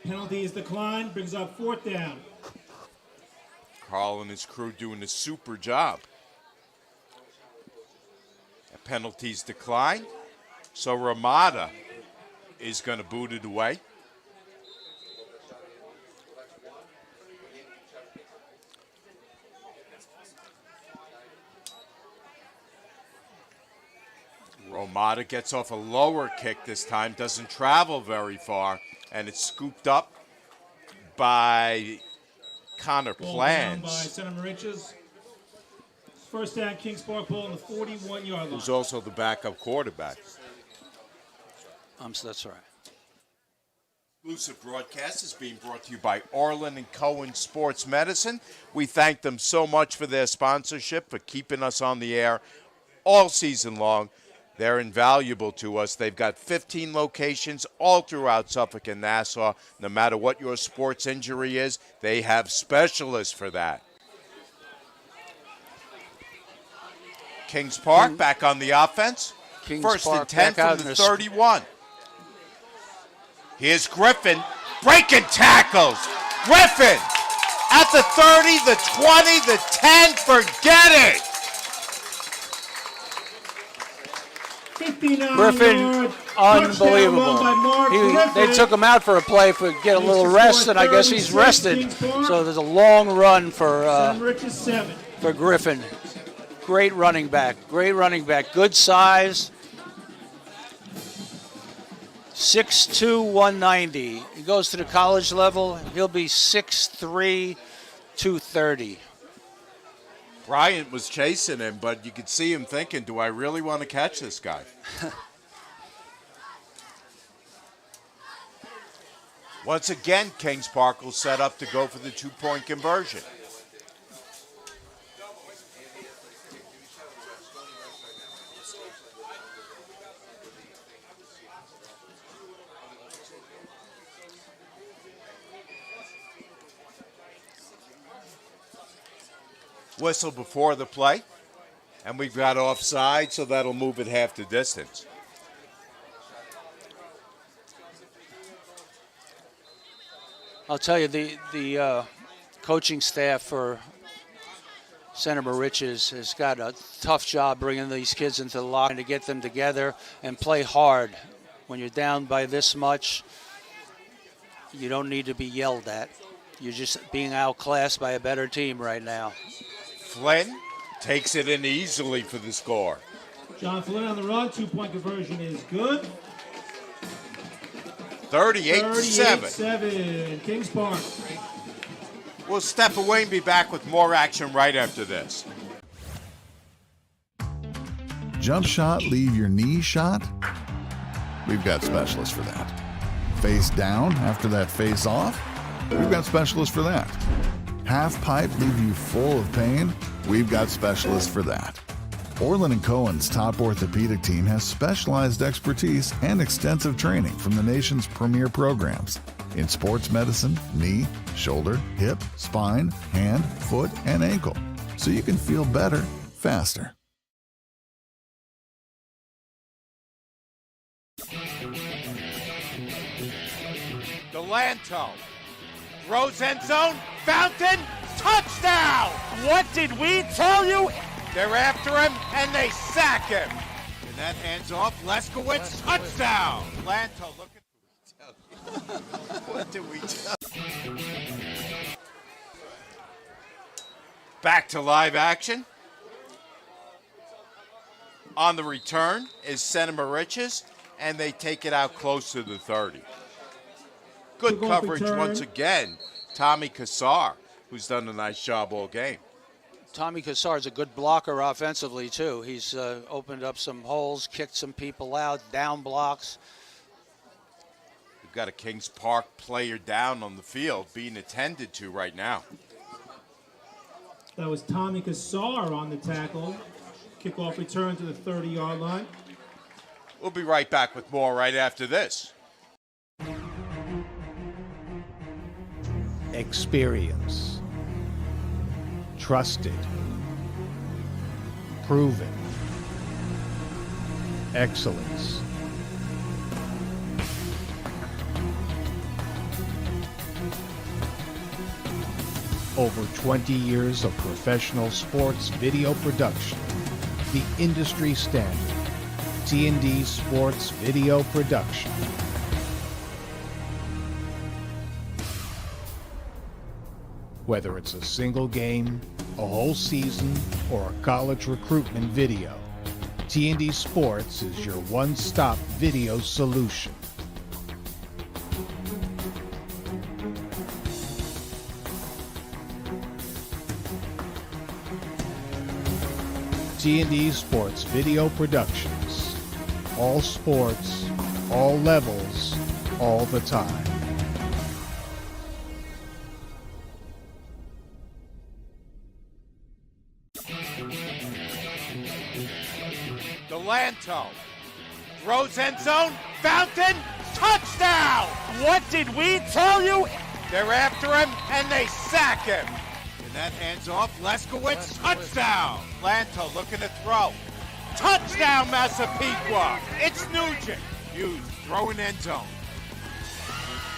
Penalty is declined, brings up 4th down. Carl and his crew doing a super job. A penalties decline. So Ramada is going to boot it away. Ramada gets off a lower kick this time, doesn't travel very far, and it's scooped up by Connor Plans. By Center Moriches. 1st down, Kings Park ball on the 41-yard line. Who's also the backup quarterback. So that's right. Exclusive broadcast is being brought to you by Orlin Cohen Sports Medicine. We thank them so much for their sponsorship, for keeping us on the air all season long. They're invaluable to us. They've got 15 locations all throughout Suffolk and Nassau. No matter what your sports injury is, they have specialists for that. Kings Park back on the offense. Kings 1st Park and 10 back out from the in 31. Here's Griffin breaking tackles. Griffin at the 30, the 20, the 10. Forget it. Griffin, unbelievable. They took him out for a play to get a little rest, and I guess he's rested. So there's a long run for Griffin. Great running back. Good size. 6'2", 190. He goes to the college level. He'll be 6'3", 230. Bryant was chasing him, but you could see him thinking, do I really want to catch this guy? Once again, Kings Park will set up to go for the two-point conversion. Whistle before the play, and we've got offside, so that'll move it half the distance. I'll tell you, the coaching staff for Center Moriches has got a tough job bringing these kids into the locker room to get them together and play hard. When you're down by this much, you don't need to be yelled at. You're just being outclassed by a better team right now. Flynn takes it in easily for the score. John Flynn on the run. Two-point conversion is good. 38-7. 38-7. Kings Park. We'll step away and be back with more action right after this. Jump shot, leave your knee shot? We've got specialists for that. Face down after that face off? We've got specialists for that. Half pipe leave you full of pain? We've got specialists for that. Orlin Cohen's top orthopedic team has specialized expertise and extensive training from the nation's premier programs in sports medicine, knee, shoulder, hip, spine, hand, foot, and ankle, so you can feel better faster. Delanto throws end zone, Fountain, touchdown! What did we tell you? They're after him, and they sack him. And that hands off, Leskowitz, touchdown! Delanto, look at what did we tell you? Back to live action. On the return is Center Moriches, and they take it out close to the 30. Good coverage once again. Tommy Kassar, who's done a nice job all game. Tommy Kassar is a good blocker offensively, too. He's opened up some holes, kicked some people out, down blocks. We've got a Kings Park player down on the field being attended to right now. That was Tommy Kassar on the tackle. Kickoff return to the 30-yard line. We'll be right back with more right after this. Experience. Trusted. Proven. Excellence. Over 20 years of professional sports video production. The industry standard. T&D Sports Video Production. Whether it's a single game, a whole season, or a college recruitment video, T&D Sports is your one-stop video solution. T&D Sports Video Productions. All sports, all levels, all the time. Delanto throws end zone, Fountain, touchdown! What did we tell you? They're after him, and they sack him. And that hands off, Leskowitz, touchdown! Delanto looking to throw. Touchdown, Massapequa! It's Nugent. Hughes throwing end zone.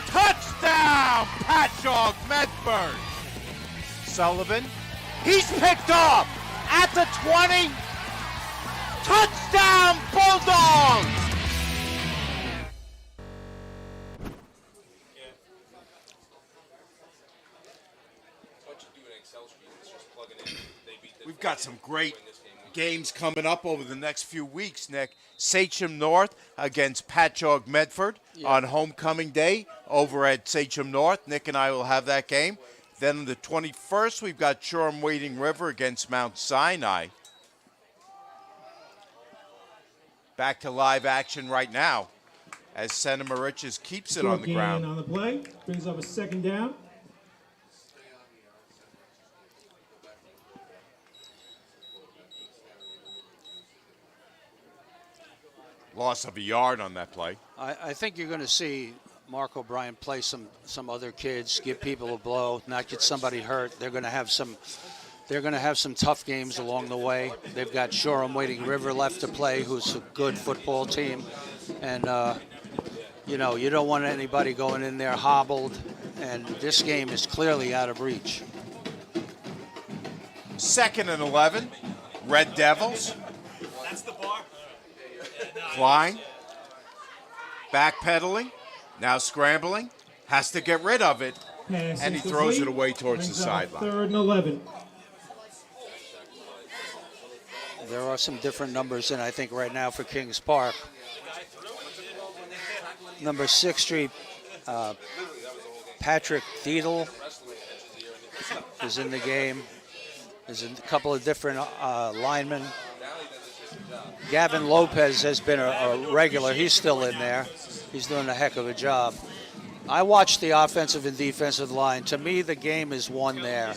Touchdown, Patchogue Medford! Sullivan, he's picked off at the 20. Touchdown, Bulldogs! We've got some great games coming up over the next few weeks, Nick. Sachem North against Patchogue Medford on homecoming day over at Sachem North. Nick and I will have that game. Then on the 21st, we've got Shoreham-Wading River against Mount Sinai. Back to live action right now as Center Moriches keeps it on the ground. On the play, brings up a second down. Loss of a yard on that play. I think you're going to see Mark O'Brien play some other kids, give people a blow, not get somebody hurt. They're going to have some tough games along the way. They've got Shoreham-Wading River left to play, who's a good football team, and you know, you don't want anybody going in there hobbled, and this game is clearly out of reach. 2nd and 11, Red Devils. That's the bar. Klein, backpedaling, now scrambling, has to get rid of it, and he throws it away towards the sideline. 3rd and 11. There are some different numbers in, I think, right now for Kings Park. Number 6th Street, Patrick Thiedel is in the game. There's a couple of different linemen. Gavin Lopez has been a regular. He's still in there. He's doing a heck of a job. I watched the offensive and defensive line. To me, the game is won there.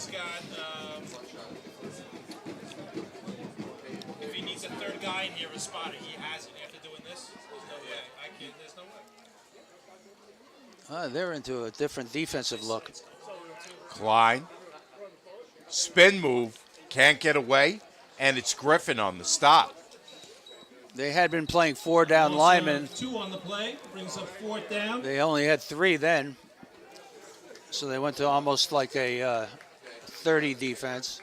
If he needs a third guy in here, a spotter, he has it. After doing this, there's no way. I can't. There's no way. They're into a different defensive look. Klein, spin move, can't get away, and it's Griffin on the stop. They had been playing 4 down linemen. 2 on the play, brings up 4th down. They only had 3 then. So they went to almost like a 30 defense.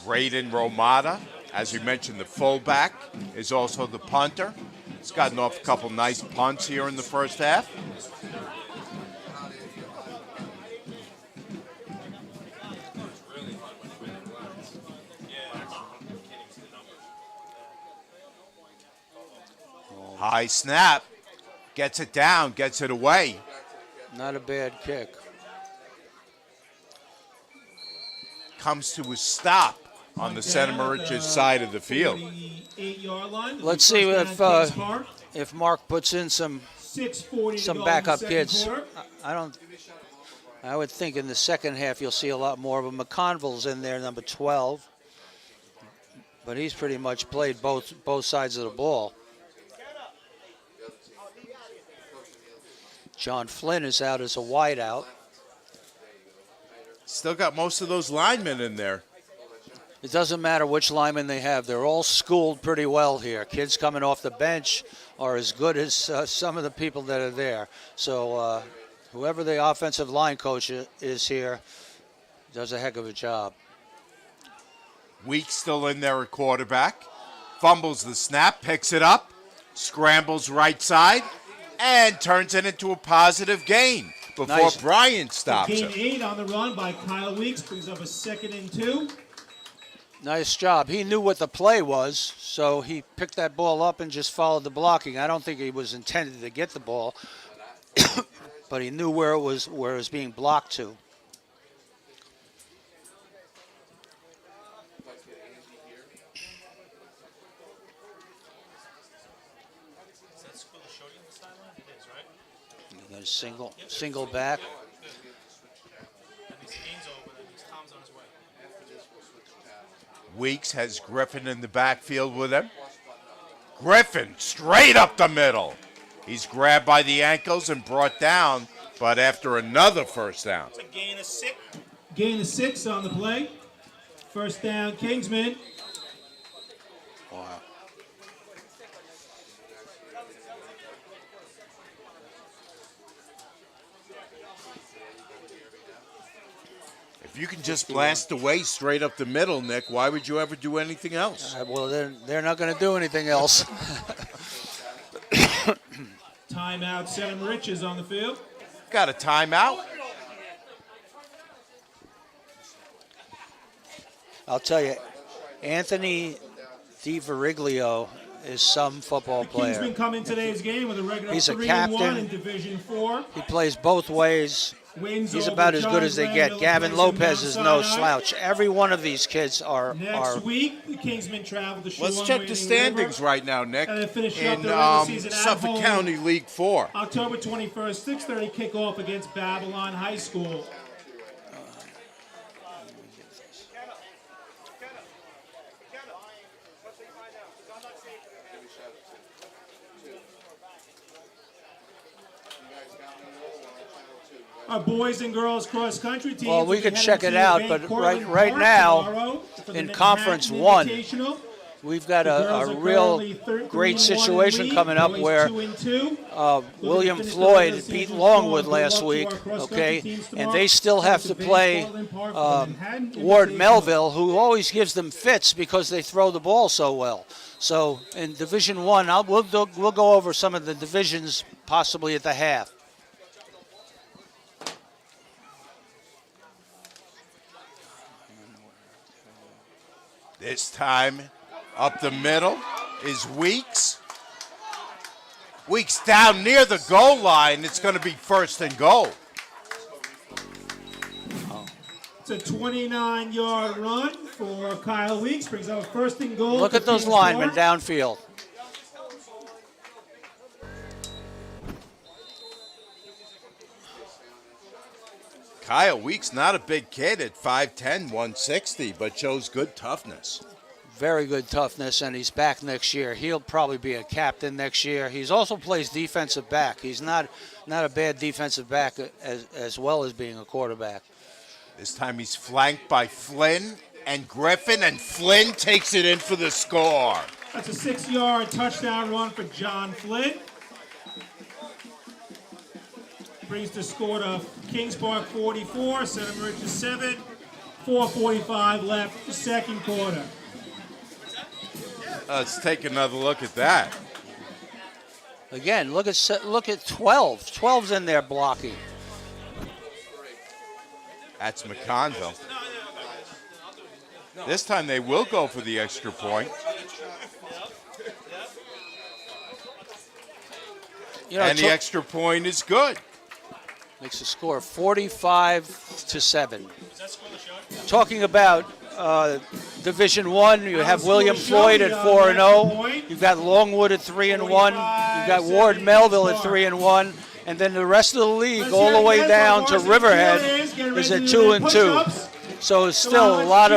Braden Romata, as we mentioned, the fullback, is also the punter. He's gotten off a couple nice punts here in the first half. High snap, gets it down, gets it away. Not a bad kick. Comes to a stop on the Center Moriches side of the field. 8-yard line. Let's see if Mark puts in some backup kids. I would think in the second half you'll see a lot more of them. McConville's in there, number 12, but he's pretty much played both sides of the ball. John Flynn is out as a wideout. Still got most of those linemen in there. It doesn't matter which linemen they have. They're all schooled pretty well here. Kids coming off the bench are as good as some of the people that are there. So whoever the offensive line coach is here does a heck of a job. Weeks still in there at quarterback. Fumbles the snap, picks it up, scrambles right side, and turns it into a positive gain before Brian stops Gain him. 8 on the run by Kyle Weeks, brings up a 2nd and 2. Nice job. He knew what the play was, so he picked that ball up and just followed the blocking. I don't think he was intended to get the ball, but he knew where it was being blocked to. You got a single back. Weeks has Griffin in the backfield with him. Griffin straight up the middle. He's grabbed by the ankles and brought down, but after another first down. It's a gain of 6. Gain of 6 on the play. First down, Kingsman. Wow. If you can just blast away straight up the middle, Nick, why would you ever do anything else? Well, they're not going to do anything else. Timeout, Center Moriches on the field. Got a timeout. I'll tell you, Anthony DiViriglio is some football player. Kingsmen come in today's game with a record of He's a 3-1 captain. in Division 4. He plays both ways. Wins He's over about as good John as they Glenn get. Miller Gavin plays in Lopez Mount is no Sinai. slouch. Every one of these kids are Next week, the Kingsmen travel to Let's Shawano check the Wading standings River, right now, Nick. and then finish up In the regular season at Suffolk home. County League 4. October 21st, 6:30 kickoff against Babylon High School. Our boys and girls cross country teams. Well, we will be could heading check it to out, Van but Cortlandt right Park now, tomorrow for the in Manhattan Conference 1, Invitational. we've got The girls a are real currently 13-1 great in situation league, coming up boys where 2-2. William finish the Floyd regular beat season Longwood strong. Good last luck to week, our cross-country okay? teams And tomorrow. they still have to Heading Van play Cortlandt Park for the Manhattan Ward Invitational. Melville, who always gives them fits because they throw the ball so well. So in Division 1, we'll go over some of the divisions possibly at the half. This time, up the middle is Weeks. Weeks down near the goal line. It's going to be first and goal. It's a 29-yard run for Kyle Weeks. Brings up a first and goal. Look for at those Kings linemen Park. downfield. Kyle Weeks, not a big kid at 5'10", 160, but shows good toughness. Very good toughness, and he's back next year. He'll probably be a captain next year. He's also plays defensive back. He's not a bad defensive back as well as being a quarterback. This time he's flanked by Flynn and Griffin, and Flynn takes it in for the score. That's a 6-yard touchdown run for John Flynn. Brings the score to Kings Park 44, Center Moriches 7. 4:45 left, the second quarter. Let's take another look at that. Again, look at 12. 12's in there blocking. That's McConville. This time they will go for the extra point. You know, And the extra point is good. makes the score 45-7. Talking about Division 1, you have William Floyd at 4-0. You've got Longwood at 3-1. You've got Ward Melville at 3-1. And then the rest of the league, all the way down to Riverhead, is at 2-2. So it's still a lot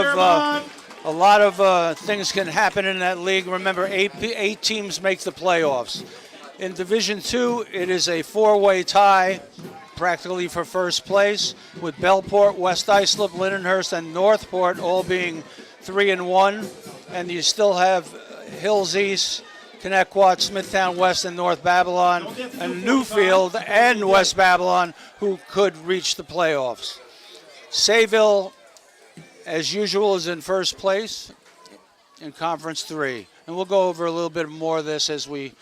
of things can happen in that league. Remember, eight teams make the playoffs. In Division 2, it is a four-way tie, practically for first place, with Bellport, West Islip, Lindenhurst, and Northport all being 3-1. And you still have Hills East, Connecticut, Smithtown West, and North Babylon, and Newfield and West Babylon, who could reach the playoffs. Sayville, as usual, is in first place in Conference 3. And we'll go over a little bit more of this as we're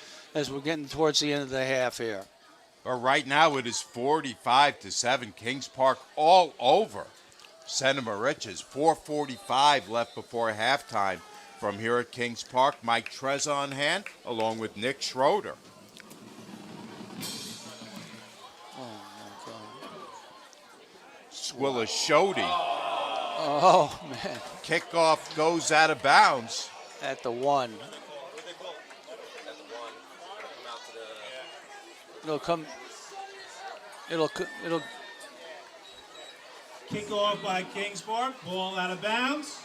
getting towards the end of the half here. But right now it is 45-7. Kings Park all over Center Moriches. 4:45 left before halftime. From here at Kings Park, Mike Trezza on hand, along with Nick Schroeder. Squilla Shody. Oh, man. Kickoff goes out of bounds. At the 1. It'll Kick off by Kings Park. Ball out of bounds.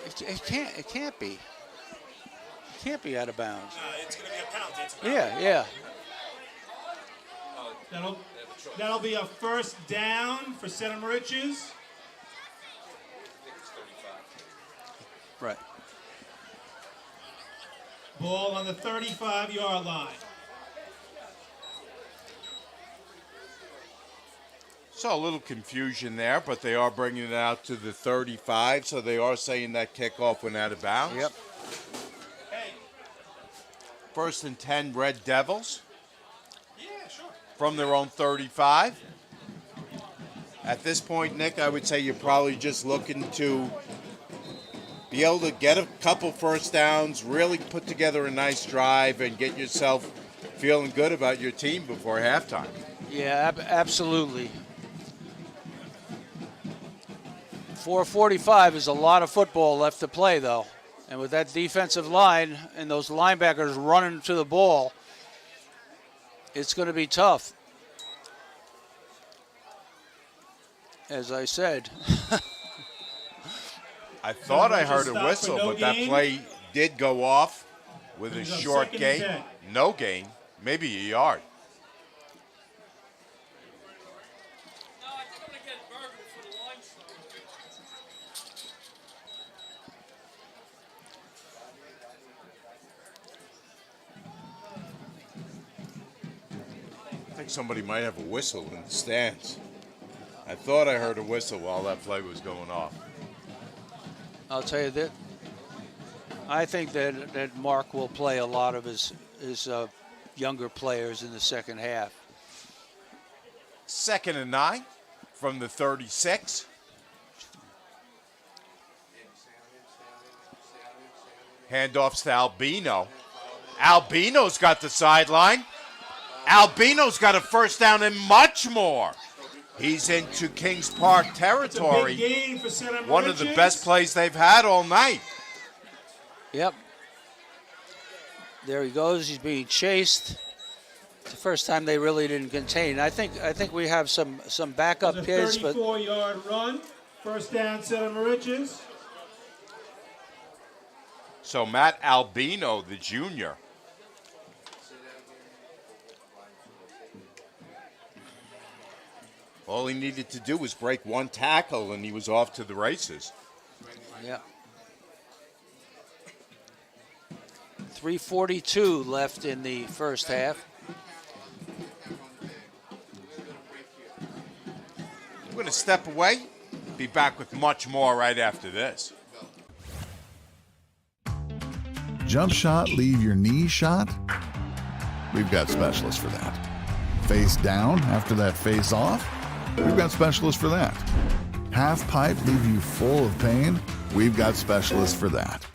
It can't be. It can't be out of bounds. It's going to be a penalty. It's a Yeah. That'll be a first down for Center Moriches. Right. Ball on the 35-yard line. So a little confusion there, but they are bringing it out to the 35, so they are saying that kickoff went out of bounds. Yep. First and 10, Red Devils. Yeah, sure. From their own 35. At this point, Nick, I would say you're probably just looking to be able to get a couple first downs, really put together a nice drive, and get yourself feeling good about your team before halftime. Yeah, absolutely. 4:45 is a lot of football left to play, though. And with that defensive line and those linebackers running to the ball, it's going to be tough. As I said. I thought I heard a whistle, but that play did go off with a short gain. No gain, maybe a yard. I think somebody might have a whistle in the stands. I thought I heard a whistle while that play was going off. I'll tell you that I think that Mark will play a lot of his younger players in the second half. 2nd and 9 from the 36. Handoffs to Albino. Albino's got the sideline. Albino's got a first down and much more. He's into Kings Park territory. It's a big gain for Center One of the Moriches. best plays they've had all night. Yep. There he goes. He's being chased. It's the first time they really didn't contain. I think we have some backup It's a kids, but 34-yard run. First down, Center Moriches. So Matt Albino, the junior. All he needed to do was break one tackle, and he was off to the races. yeah. 3:42 left in the first half. We're going to step away. Be back with much more right after this. Jump shot, leave your knee shot? We've got specialists for that. Face down after that face off? We've got specialists for that. Half pipe, leave you full of pain? We've got specialists for that.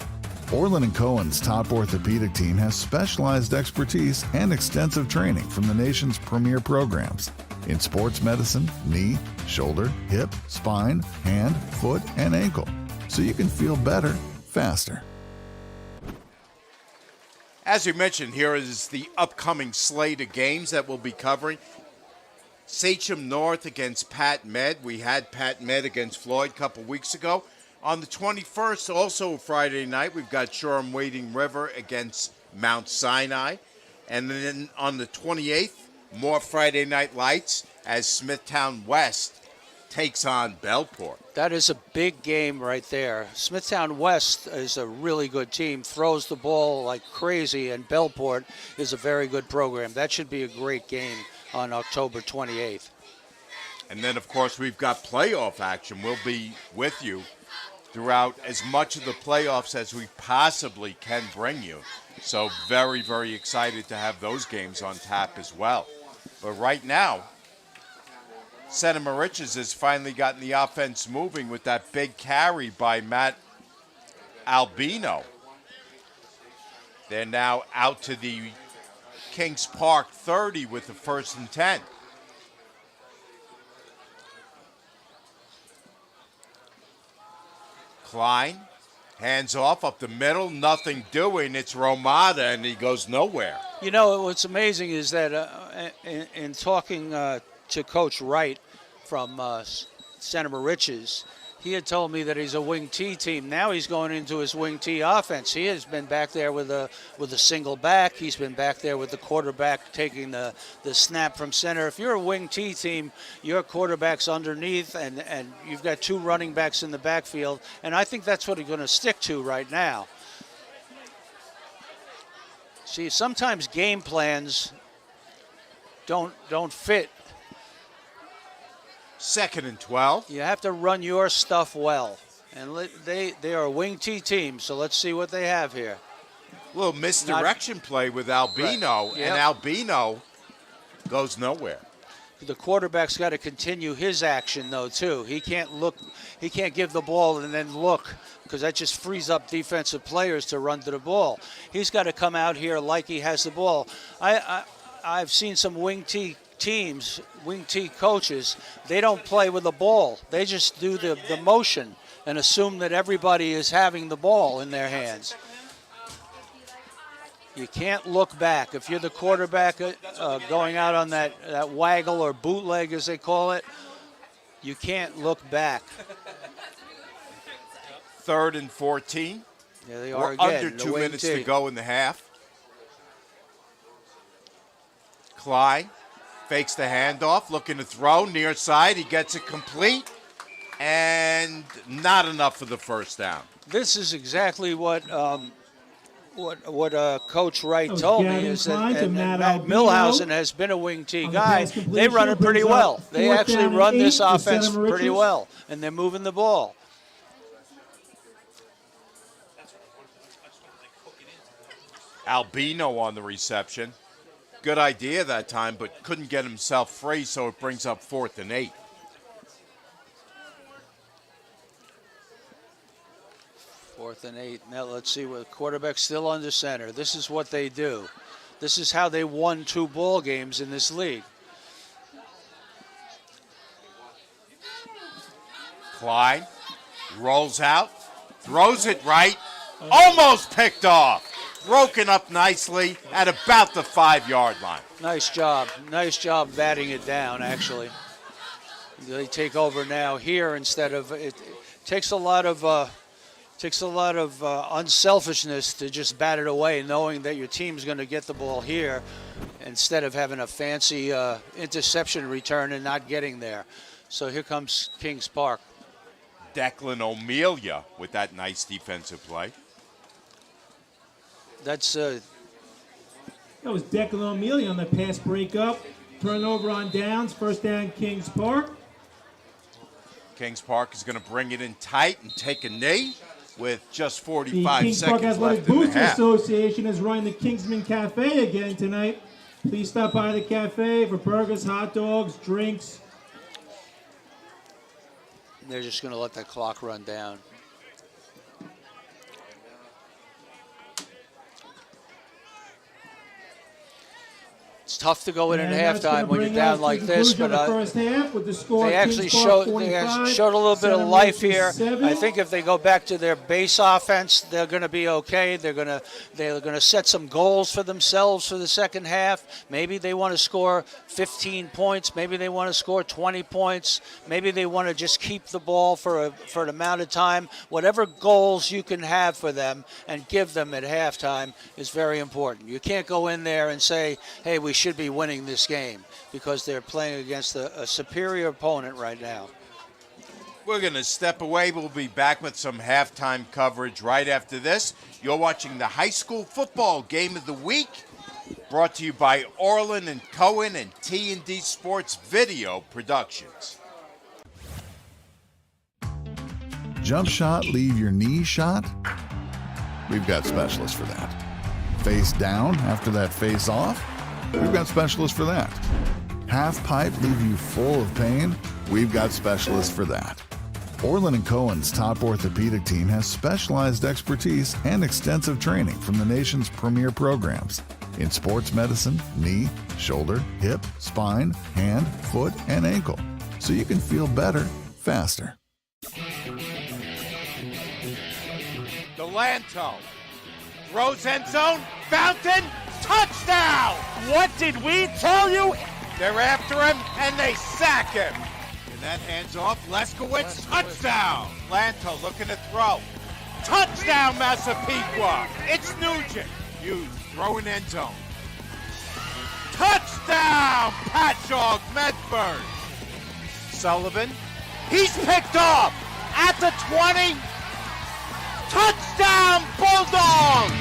Orlin Cohen's top orthopedic team has specialized expertise and extensive training from the nation's premier programs in sports medicine, knee, shoulder, hip, spine, hand, foot, and ankle, so you can feel better faster. As we mentioned, here is the upcoming slate of games that we'll be covering. Sachem North against Pat Med. We had Pat Med against Floyd a couple weeks ago. On the 21st, also Friday night, we've got Shoreham Wading River against Mount Sinai. And then on the 28th, more Friday night lights as Smithtown West takes on Bellport. That is a big game right there. Smithtown West is a really good team, throws the ball like crazy, and Bellport is a very good program. That should be a great game on October 28th. And then, of course, we've got playoff action. We'll be with you throughout as much of the playoffs as we possibly can bring you. So very, very excited to have those games on tap as well. But right now, Center Moriches has finally gotten the offense moving with that big carry by Matt Albino. They're now out to the Kings Park 30 with the 1st and 10. Klein, hands off up the middle, nothing doing. It's Romada, and he goes nowhere. You know, what's amazing is that in talking to Coach Wright from Center Moriches, he had told me that he's a wing T team. Now he's going into his wing T offense. He has been back there with a single back. He's been back there with the quarterback taking the snap from center. If you're a wing T team, your quarterback's underneath, and you've got two running backs in the backfield. And I think that's what he's going to stick to right now. See, sometimes game plans don't fit. 2nd and 12. You have to run your stuff well. And they are a wing T team, so let's see what they have here. A little misdirection play with Albino, Right. Yep. and Albino goes nowhere. The quarterback's got to continue his action though too. He can't look. He can't give the ball and then look, because that just frees up defensive players to run to the ball. He's got to come out here like he has the ball. I've seen some wing T teams, wing T coaches. They don't play with the ball. They just do the motion and assume that everybody is having the ball in their hands. You can't look back. If you're the quarterback going out on that waggle or bootleg, as they call it, you can't look back. 3rd and 14. There they are We're again. under 2 minutes to go in the half. Clyde fakes the handoff, looking to throw near side. He gets it complete, and not enough for the first down. This is exactly what Coach Wright told me, is that and Matt Milhausen has been a wing T guy. They run it pretty well. They actually run this offense pretty well, and they're moving the ball. Albino on the reception. Good idea that time, but couldn't get himself free, so it brings up 4th and 8. Fourth and 8. Now let's see what quarterback still under center. This is what they do. This is how they won 2 ball games in this league. Clyde rolls out, throws it right, almost picked off. Broken up nicely at about the 5-yard line. Nice job. Nice job batting it down, actually. They take over now here instead of it. Takes a lot of unselfishness to just bat it away, knowing that your team's going to get the ball here instead of having a fancy interception return and not getting there. So here comes Kings Park. Declan O'Melia with that nice defensive play. That was Declan O'Melia on the pass breakup. Turnover on downs. First down, Kings Park. Kings Park is going to bring it in tight and take a knee with just 45 the Kings Park seconds Athletic left in the Booster half. Association is running the Kingsman Cafe again tonight. Please stop by the cafe for burgers, hot dogs, drinks. They're just going to let that clock run down. It's tough to go in at halftime when you're down like this, but they actually showed a little bit of life here. I think if they go back to their base offense, they're going to be okay. They're going to set some goals for themselves for the second half. Maybe they want to score 15 points. Maybe they want to score 20 points. Maybe they want to just keep the ball for an amount of time. Whatever goals you can have for them and give them at halftime is very important. You can't go in there and say, hey, we should be winning this game, because they're playing against a superior opponent right now. We're going to step away. We'll be back with some halftime coverage right after this. You're watching the high school football game of the week, brought to you by Orlin Cohen and T&D Sports Video Productions. Jump shot, leave your knee shot? We've got specialists for that. Face down after that face off? We've got specialists for that. Half pipe leave you full of pain? We've got specialists for that. Orlin Cohen's top orthopedic team has specialized expertise and extensive training from the nation's premier programs in sports medicine, knee, shoulder, hip, spine, hand, foot, and ankle, so you can feel better, faster. Delanto throws end zone, Fountain, touchdown! What did we tell you? They're after him, and they sack him. And that hands off, Leskowitz, touchdown! Lanto looking to throw. Touchdown, Massapequa! It's Nugent. Hughes throwing end zone. Touchdown, Patchogue, Medford. Sullivan, he's picked off at the 20. Touchdown, Bulldogs!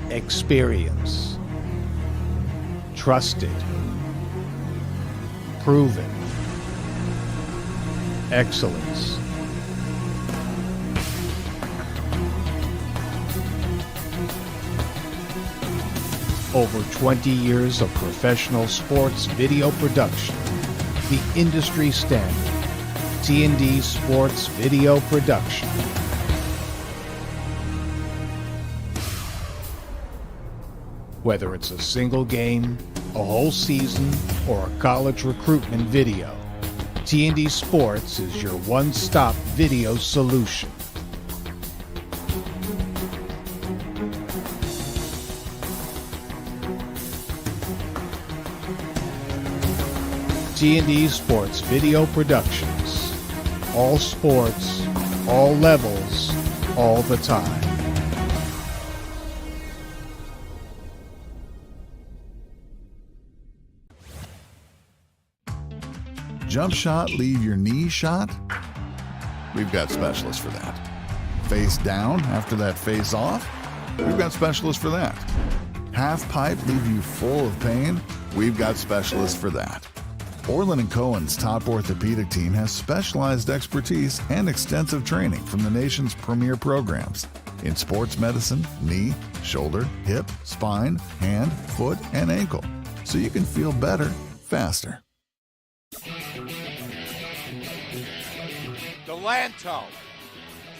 Experience. Trusted. Proven. Excellence. Over 20 years of professional sports video production. The industry standard. T&D Sports Video Production. Whether it's a single game, a whole season, or a college recruitment video, T&D Sports is your one-stop video solution. T&D Sports Video Productions. All sports, all levels, all the time. Jump shot, leave your knee shot? We've got specialists for that. Face down after that face off? We've got specialists for that. Half pipe, leave you full of pain? We've got specialists for that. Orlin Cohen's top orthopedic team has specialized expertise and extensive training from the nation's premier programs in sports medicine, knee, shoulder, hip, spine, hand, foot, and ankle, so you can feel better faster. Delanto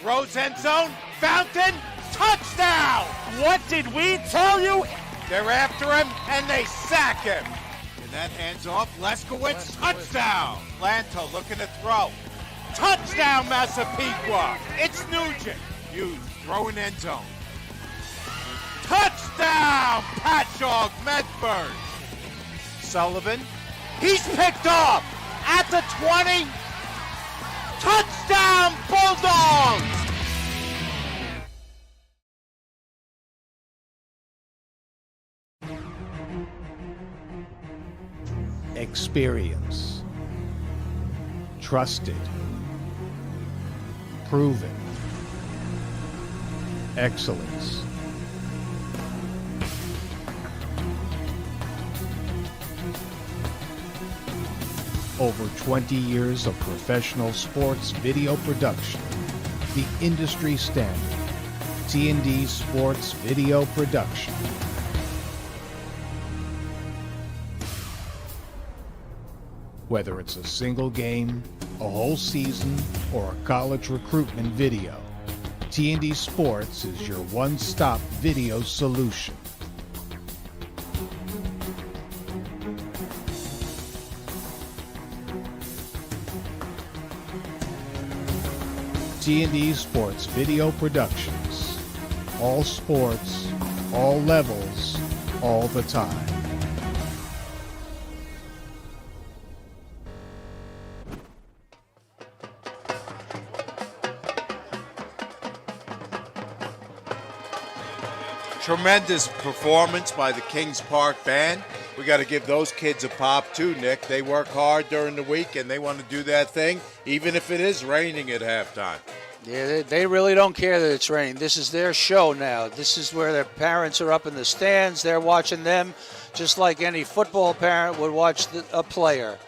throws end zone, Fountain, touchdown! What did we tell you? They're after him and they sack him. And that hands off, Leskowitz, touchdown! Lanto looking to throw. Touchdown, Massapequa! It's Nugent. Hughes throwing end zone. Touchdown, Patchogue, Medford. Sullivan, he's picked off at the 20. Touchdown, Bulldogs! Experience. Trusted. Proven. Excellence. Over 20 years of professional sports video production. The industry standard. T&D Sports Video Production. Whether it's a single game, a whole season, or a college recruitment video, T&D Sports is your one-stop video solution. T&D Sports Video Productions. All sports, all levels, all the time. Tremendous performance by the Kings Park Band. We got to give those kids a pop too, Nick. They work hard during the week and they want to do that thing, even if it is raining at halftime. Yeah, they really don't care that it's raining. This is their show now. This is where their parents are up in the stands. They're watching them just like any football parent would watch a player.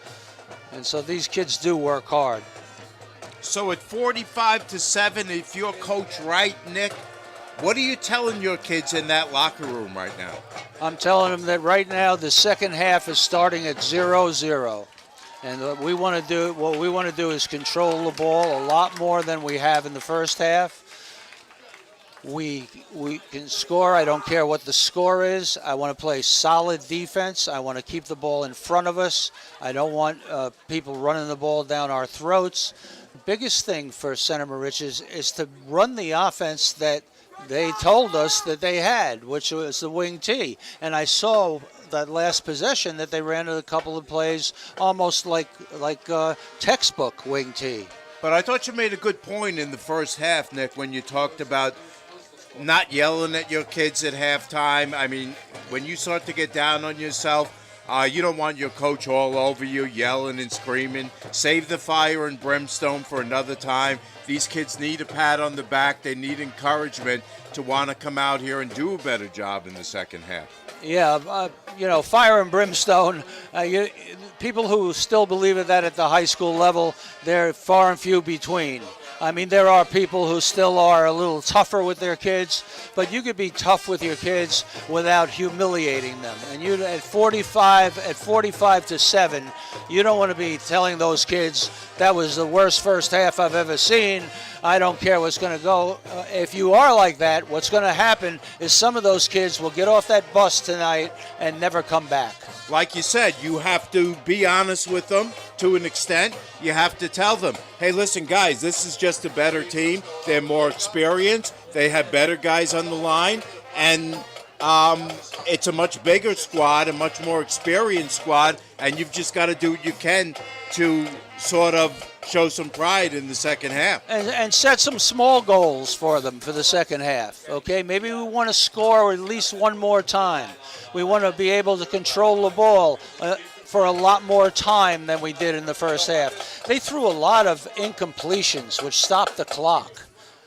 And so these kids do work hard. So at 45-7, if you're coach right, Nick, what are you telling your kids in that locker room right now? I'm telling them that right now the second half is starting at 0-0. And what we want to do is control the ball a lot more than we have in the first half. We can score. I don't care what the score is. I want to play solid defense. I want to keep the ball in front of us. I don't want people running the ball down our throats. The biggest thing for Center Moriches is to run the offense that they told us that they had, which was the wing T. And I saw that last possession that they ran a couple of plays almost like textbook wing T. But I thought you made a good point in the first half, Nick, when you talked about not yelling at your kids at halftime. I mean, when you start to get down on yourself, you don't want your coach all over you yelling and screaming. Save the fire and brimstone for another time. These kids need a pat on the back. They need encouragement to want to come out here and do a better job in the second half. Yeah, fire and brimstone. People who still believe in that at the high school level, they're far and few between. I mean, there are people who still are a little tougher with their kids, but you could be tough with your kids without humiliating them. And you, at 45 to 7, you don't want to be telling those kids that was the worst first half I've ever seen. I don't care what's going to go. If you are like that, what's going to happen is some of those kids will get off that bus tonight and never come back. Like you said, you have to be honest with them to an extent. You have to tell them, hey, listen, guys, this is just a better team. They're more experienced. They have better guys on the line. And it's a much bigger squad, a much more experienced squad, and you've just got to do what you can to sort of show some pride in the second half. And set some small goals for them for the second half, okay? Maybe we want to score at least one more time. We want to be able to control the ball for a lot more time than we did in the first half. They threw a lot of incompletions, which stopped the clock.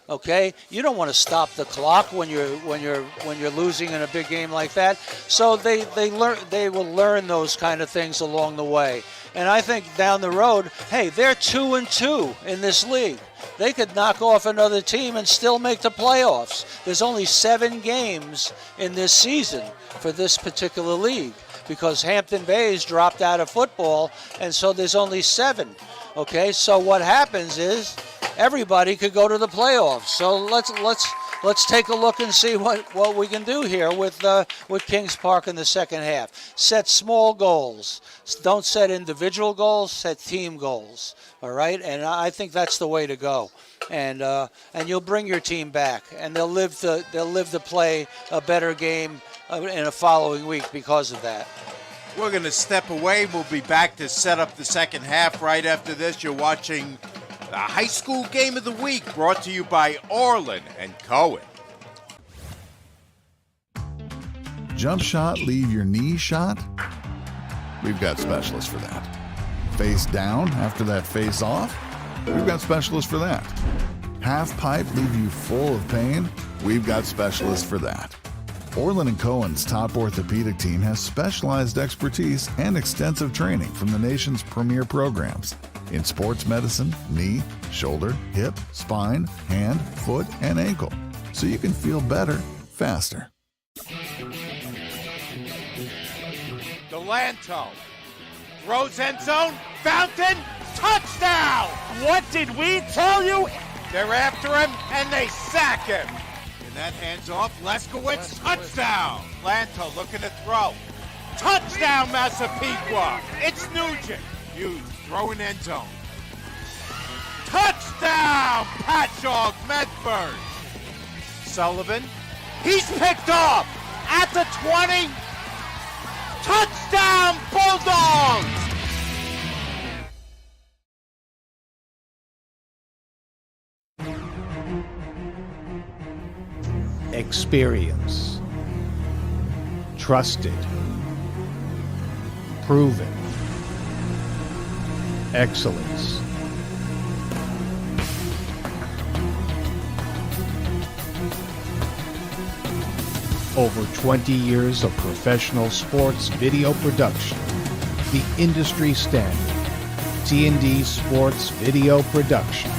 Okay, you don't want to stop the clock when you're losing in a big game like that. So they will learn those kind of things along the way. And I think down the road, hey, they're 2-2 in this league. They could knock off another team and still make the playoffs. There's only 7 games in this season for this particular league because Hampton Bays dropped out of football, and so there's only 7. Okay, so what happens is everybody could go to the playoffs. So let's take a look and see what we can do here with Kings Park in the second half. Set small goals. Don't set individual goals. Set team goals. All right, and I think that's the way to go. And you'll bring your team back, and they'll live to play a better game in a following week because of that. We're going to step away. We'll be back to set up the second half right after this. You're watching the High School Game of the Week, brought to you by Orlin and Cohen. Jump shot, leave your knee shot? We've got specialists for that. Face down after that face off? We've got specialists for that. Half pipe, leave you full of pain? We've got specialists for that. Orlin & Cohen's top orthopedic team has specialized expertise and extensive training from the nation's premier programs in sports medicine, knee, shoulder, hip, spine, hand, foot, and ankle, so you can feel better faster. Delanto throws end zone, Fountain, touchdown! What did we tell you? They're after him, and they sack him. And that hands off, Leskowitz, touchdown! Lanto looking to throw. Touchdown, Massapequa! It's Nugent. Hughes throwing end zone. Touchdown, Patchogue, Medford. Sullivan, he's picked off at the 20. Touchdown, Bulldogs! Experience. Trusted. Proven. Excellence. Over 20 years of professional sports video production. The industry standard. T&D Sports Video Production.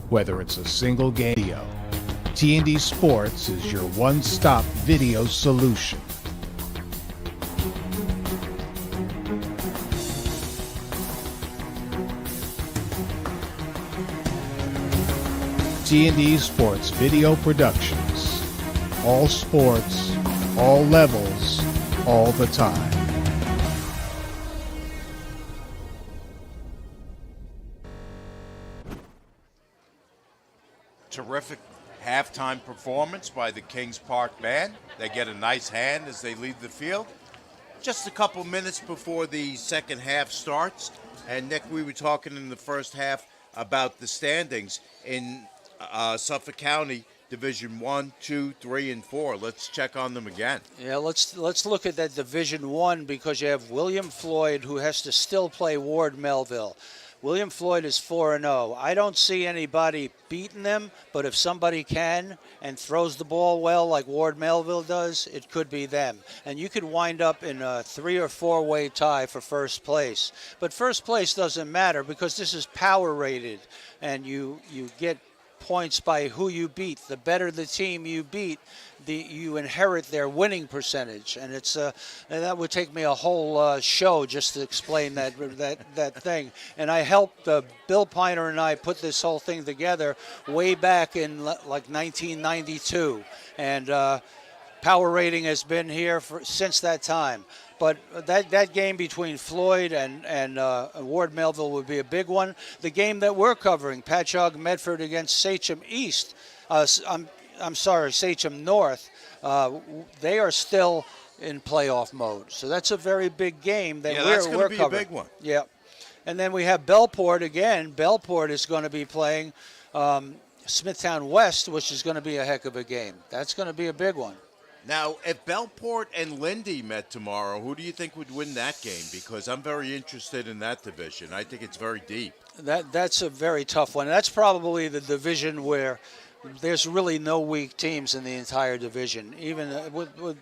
Whether it's a single game video, T&D Sports is your one-stop video solution. T&D Sports Video Productions. All sports, all levels, all the time. Terrific halftime performance by the Kings Park band. They get a nice hand as they leave the field. Just a couple minutes before the second half starts. And Nick, we were talking in the first half about the standings in Suffolk County Division 1, 2, 3, and 4. Let's check on them again. Yeah, let's look at that Division 1 because you have William Floyd who has to still play Ward Melville. William Floyd is 4-0. I don't see anybody beating them, but if somebody can and throws the ball well like Ward Melville does, it could be them. And you could wind up in a 3 or 4 way tie for first place. But first place doesn't matter because this is power rated, and you get points by who you beat. The better the team you beat, you inherit their winning percentage, and it's and that would take me a whole show just to explain that thing. And I helped Bill Piner and I put this whole thing together way back in like 1992, and power rating has been here since that time. But that game between Floyd and Ward Melville would be a big one. The game that we're covering, Patchogue Medford against Sachem East. I'm sorry, Sachem North. They are still in playoff mode, so that's a very big game that that's we're going to be covering. a big one. Yeah, and then we have Bellport again. Bellport is going to be playing Smithtown West, which is going to be a heck of a game. That's going to be a big one. Now, if Bellport and Lindy met tomorrow, who do you think would win that game? Because I'm very interested in that division. I think it's very deep. That's a very tough one. That's probably the division where there's really no weak teams in the entire division, even with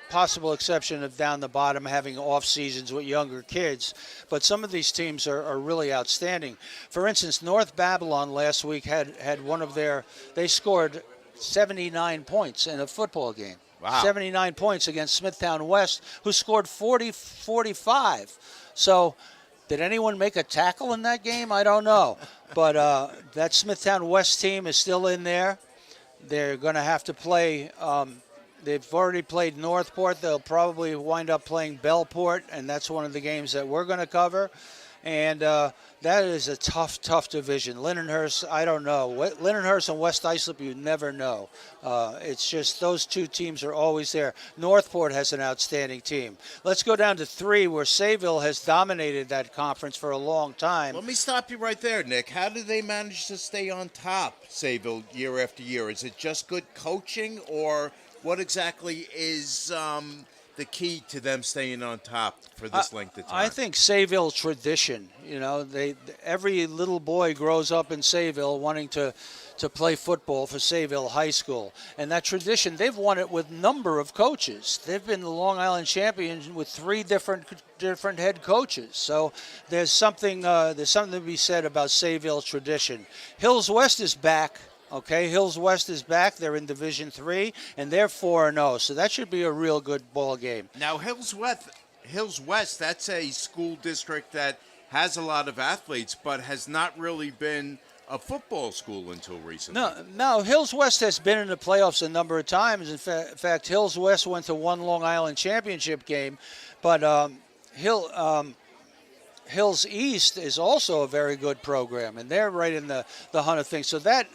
possible exception of down the bottom having off seasons with younger kids. But some of these teams are really outstanding. For instance, North Babylon last week had one of they scored 79 points in a football game. Wow. 79 points against Smithtown West, who scored 45. So did anyone make a tackle in that game? I don't know. But that Smithtown West team is still in there. They're going to have to play. They've already played Northport. They'll probably wind up playing Bellport, and that's one of the games that we're going to cover. And that is a tough division. Lindenhurst, I don't know. Lindenhurst and West Islip, you never know. It's just those two teams are always there. Northport has an outstanding team. Let's go down to 3, where Sayville has dominated that conference for a long time. Let me stop you right there, Nick. How do they manage to stay on top, Sayville, year after year? Is it just good coaching, or what exactly is the key to them staying on top for this length of time? I think Sayville tradition. Every little boy grows up in Sayville wanting to play football for Sayville High School, and that tradition, they've won it with number of coaches. They've been the Long Island champions with 3 different head coaches. So there's something to be said about Sayville tradition. Hills West is back. Okay, Hills West is back. They're in Division 3, and they're 4-0. So that should be a real good ball game. Now, Hills West, that's a school district that has a lot of athletes, but has not really been a football school until recently. No, Hills West has been in the playoffs a number of times. In fact, Hills West went to one Long Island championship game, but Hills East is also a very good program, and they're right in the hunt of things. So that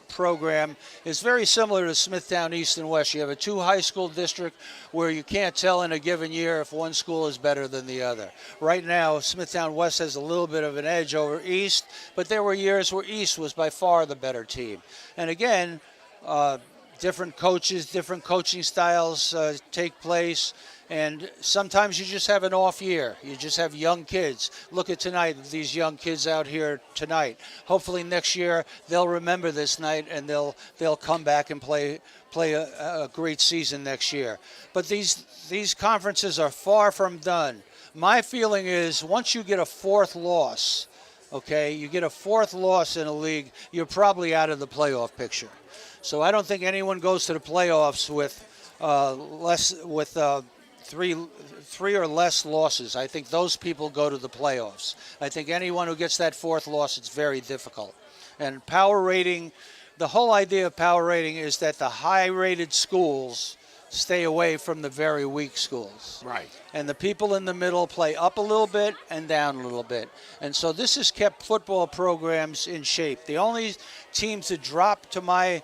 program is very similar to Smithtown East and West. You have a 2 high school district where you can't tell in a given year if one school is better than the other. Right now, Smithtown West has a little bit of an edge over East, but there were years where East was by far the better team. And again, different coaches, different coaching styles take place. And sometimes you just have an off year. You just have young kids. Look at tonight, these young kids out here tonight. Hopefully next year they'll remember this night and they'll come back and play a great season next year. But these conferences are far from done. My feeling is once you get a 4th loss, okay, you get a 4th loss in a league, you're probably out of the playoff picture. So I don't think anyone goes to the playoffs with three or less losses. I think those people go to the playoffs. I think anyone who gets that 4th loss, it's very difficult. And power rating, the whole idea of power rating is that the high-rated schools stay away from the very weak schools. Right. And the people in the middle play up a little bit and down a little bit. And so this has kept football programs in shape. The only teams that dropped to my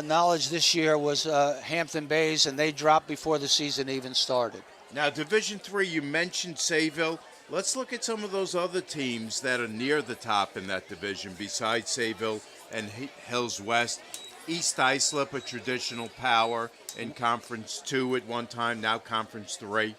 knowledge this year was Hampton Bays, and they dropped before the season even started. Now, Division 3, you mentioned Sayville. Let's look at some of those other teams that are near the top in that division besides Sayville and Hills West. East Islip, a traditional power in Conference 2 at one time, now Conference 3.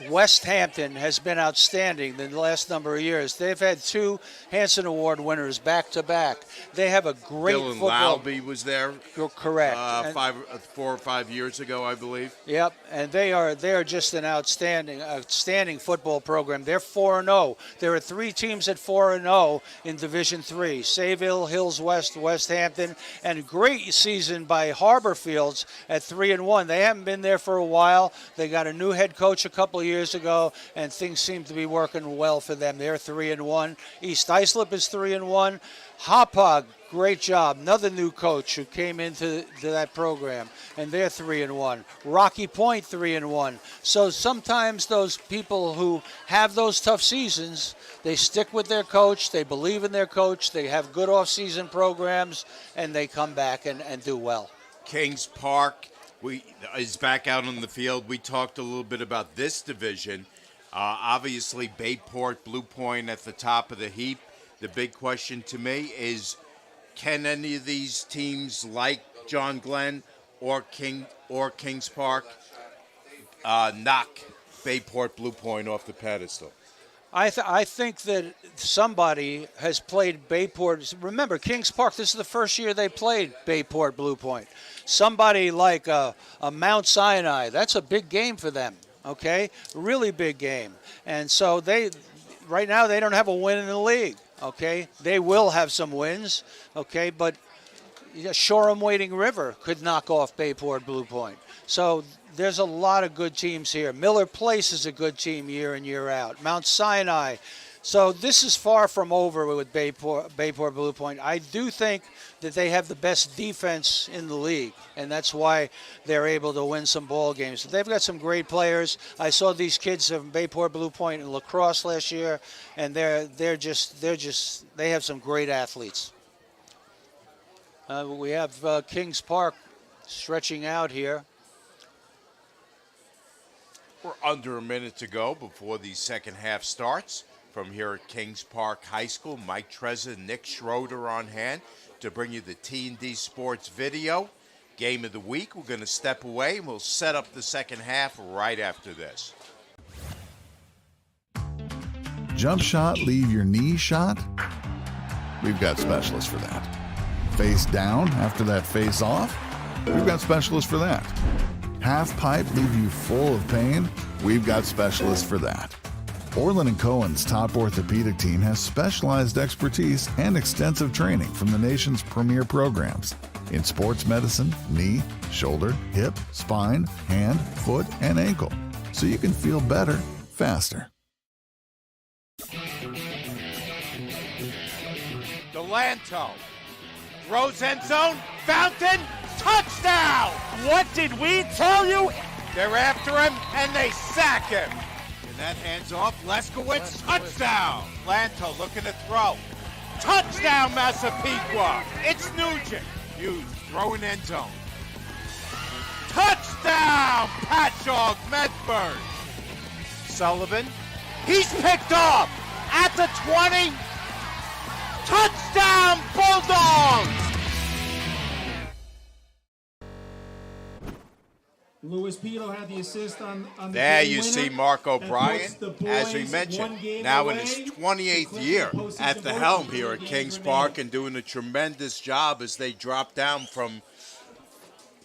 West Hampton has been outstanding the last number of years. They've had 2 Hanson Award winners back to back. They have a great Dylan football. Laube was there. Correct. 4 or 5 years ago, I believe. Yep, and they are just an outstanding football program. They're 4-0. There are 3 teams at 4-0 in Division III: Sayville, Hills West, West Hampton, and great season by Harborfields at 3-1. They haven't been there for a while. They got a new head coach a couple of years ago, and things seem to be working well for them. They're 3-1. East Islip is 3-1. Hauppauge, great job. Another new coach who came into that program, and they're 3-1. Rocky Point 3-1. So sometimes those people who have those tough seasons, they stick with their coach, they believe in their coach, they have good off-season programs, and they come back and do well. Kings Park is back out on the field. We talked a little bit about this division. Obviously, Bayport, Blue Point at the top of the heap. The big question to me is, can any of these teams like John Glenn or Kings Park knock Bayport, Blue Point off the pedestal? I think that somebody has played Bayport. Remember, Kings Park, this is the first year they played Bayport Blue Point. Somebody like a Mount Sinai, that's a big game for them, okay? Really big game. And so right now they don't have a win in the league, okay? They will have some wins, okay? But Shoreham-Wading River could knock off Bayport Blue Point. So there's a lot of good teams here. Miller Place is a good team year in, year out. Mount Sinai. So this is far from over with Bayport Blue Point. I do think that they have the best defense in the league, and that's why they're able to win some ball games. They've got some great players. I saw these kids from Bayport Blue Point in lacrosse last year, and they have some great athletes. We have Kings Park stretching out here. We're under a minute to go before the second half starts. From here at Kings Park High School, Mike Trezza, Nick Schroeder on hand to bring you the T&D Sports video. Game of the week. We're going to step away, and we'll set up the second half right after this. Jump shot, leave your knee shot? We've got specialists for that. Face down after that face off? We've got specialists for that. Half pipe, leave you full of pain? We've got specialists for that. Orlin Cohen's top orthopedic team has specialized expertise and extensive training from the nation's premier programs in sports medicine, knee, shoulder, hip, spine, hand, foot, and ankle, so you can feel better faster. Delanto throws end zone, Fountain, touchdown! What did we tell you? They're after him, and they sack him. And that hands off, Leskowitz, touchdown! Lanto looking to throw. Touchdown, Massapequa! It's Nugent. Hughes throwing end zone. Touchdown, Patchogue, Medford. Sullivan, he's picked off at the 20. Touchdown, Bulldogs! Louis Pito had the assist on the There game you winner. see Mark That O'Brien, puts the as we boys mentioned, one game now in away his to 28th clinch year the postseason at the berth helm with here 3 at games Kings remaining. Park and doing a tremendous job as they drop down from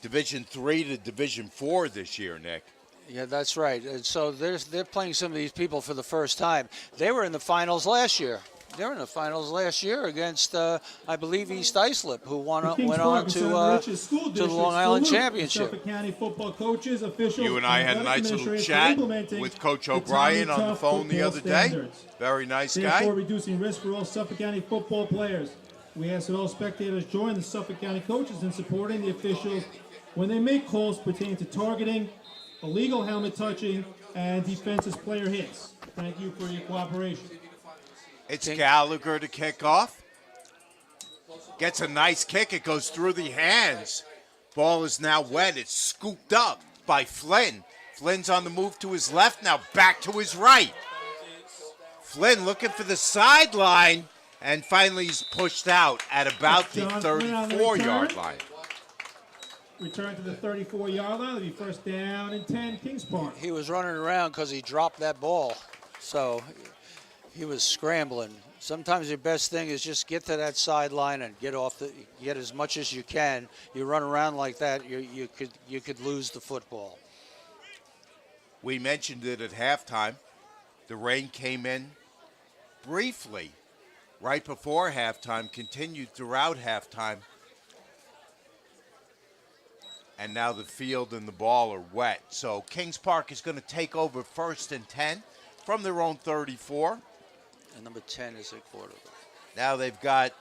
Division III to Division IV this year, Nick. Yeah, that's right. And so they're playing some of these people for the first time. They were in the finals last year. They were in the finals last year against, I believe, East Islip, who went on to the Long Island Championship. Suffolk County football coaches, officials, You and I had a nice little chat with Coach O'Brien on the phone the other day. Very nice guy. Therefore, reducing risk for all Suffolk County football players. We ask that all spectators join the Suffolk County coaches in supporting the officials when they make calls pertaining to targeting, illegal helmet touching, and defenseless player hits. Thank you for your cooperation. It's Gallagher to kick off. Gets a nice kick. It goes through the hands. Ball is now wet. It's scooped up by Flynn. Flynn's on the move to his left. Now back to his right. Flynn looking for the sideline. And finally he's pushed out at about the 34-yard line. return to the 34-yard line. It'll be first down and 10, Kings Park. He was running around because he dropped that ball. So he was scrambling. Sometimes your best thing is just get to that sideline and get as much as you can. You run around like that, you could lose the football. We mentioned it at halftime. The rain came in briefly right before halftime, continued throughout halftime. And now the field and the ball are wet. So Kings Park is going to take over first and 10 from their own 34. And number 10 is at quarterback. Now they've got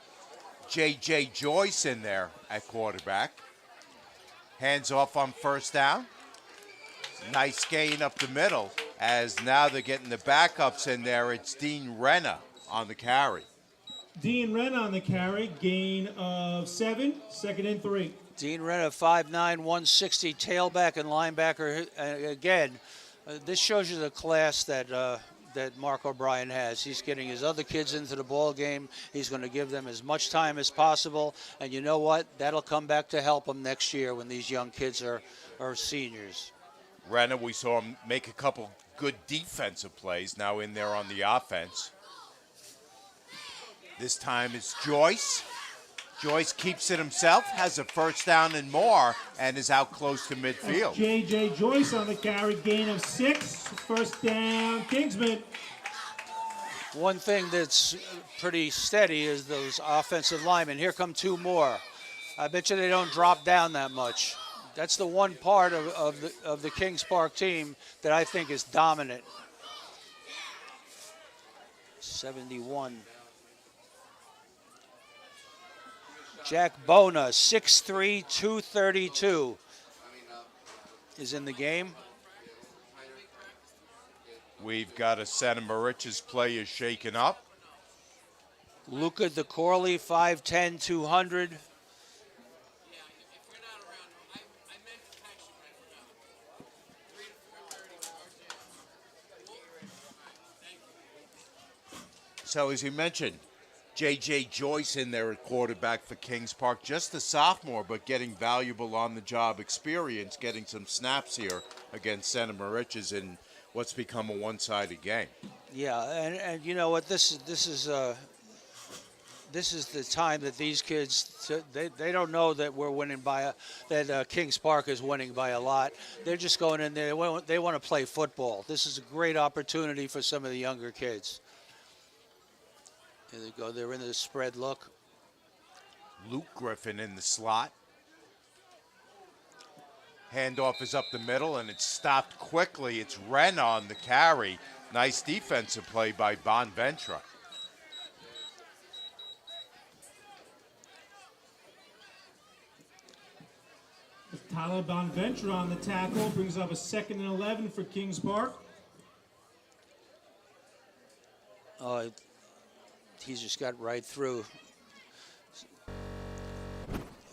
J.J. Joyce in there at quarterback. Hands off on first down. Nice gain up the middle, as now they're getting the backups in there. It's Dean Renna on the carry. Dean Renna on the carry, gain of 7, second and 3. Dean Renna, 5'9", 160, tailback and linebacker. Again, this shows you the class that Mark O'Brien has. He's getting his other kids into the ball game. He's going to give them as much time as possible. And you know what? That'll come back to help them next year when these young kids are seniors. Renna, we saw him make a couple good defensive plays now in there on the offense. This time it's Joyce. Joyce keeps it himself, has a first down and more, and is out close to midfield. J.J. Joyce on the carry, gain of 6, first down, Kingsmen. One thing that's pretty steady is those offensive linemen. Here come 2 more. I bet you they don't drop down that much. That's the one part of the Kings Park team that I think is dominant. 71. Jack Bona, 6'3", 232, is in the game. We've got a Santa Moriches player shaken up. Luca DeCorley, 5'10", 200. So as you mentioned, J.J. Joyce in there at quarterback for Kings Park, just a sophomore, but getting valuable on-the-job experience, getting some snaps here against Santa Moriches in what's become a one-sided game. Yeah, and you know what? This is the time that these kids they don't know that we're winning that Kings Park is winning by a lot. They're just going in there. They want to play football. This is a great opportunity for some of the younger kids. Here they go. They're in the spread look. Luke Griffin in the slot. Handoff is up the middle, and it's stopped quickly. It's Ren on the carry. Nice defensive play by Bonventra. Tyler Bonventra on the tackle, brings up a second and 11 for Kings Park. He's just got right through.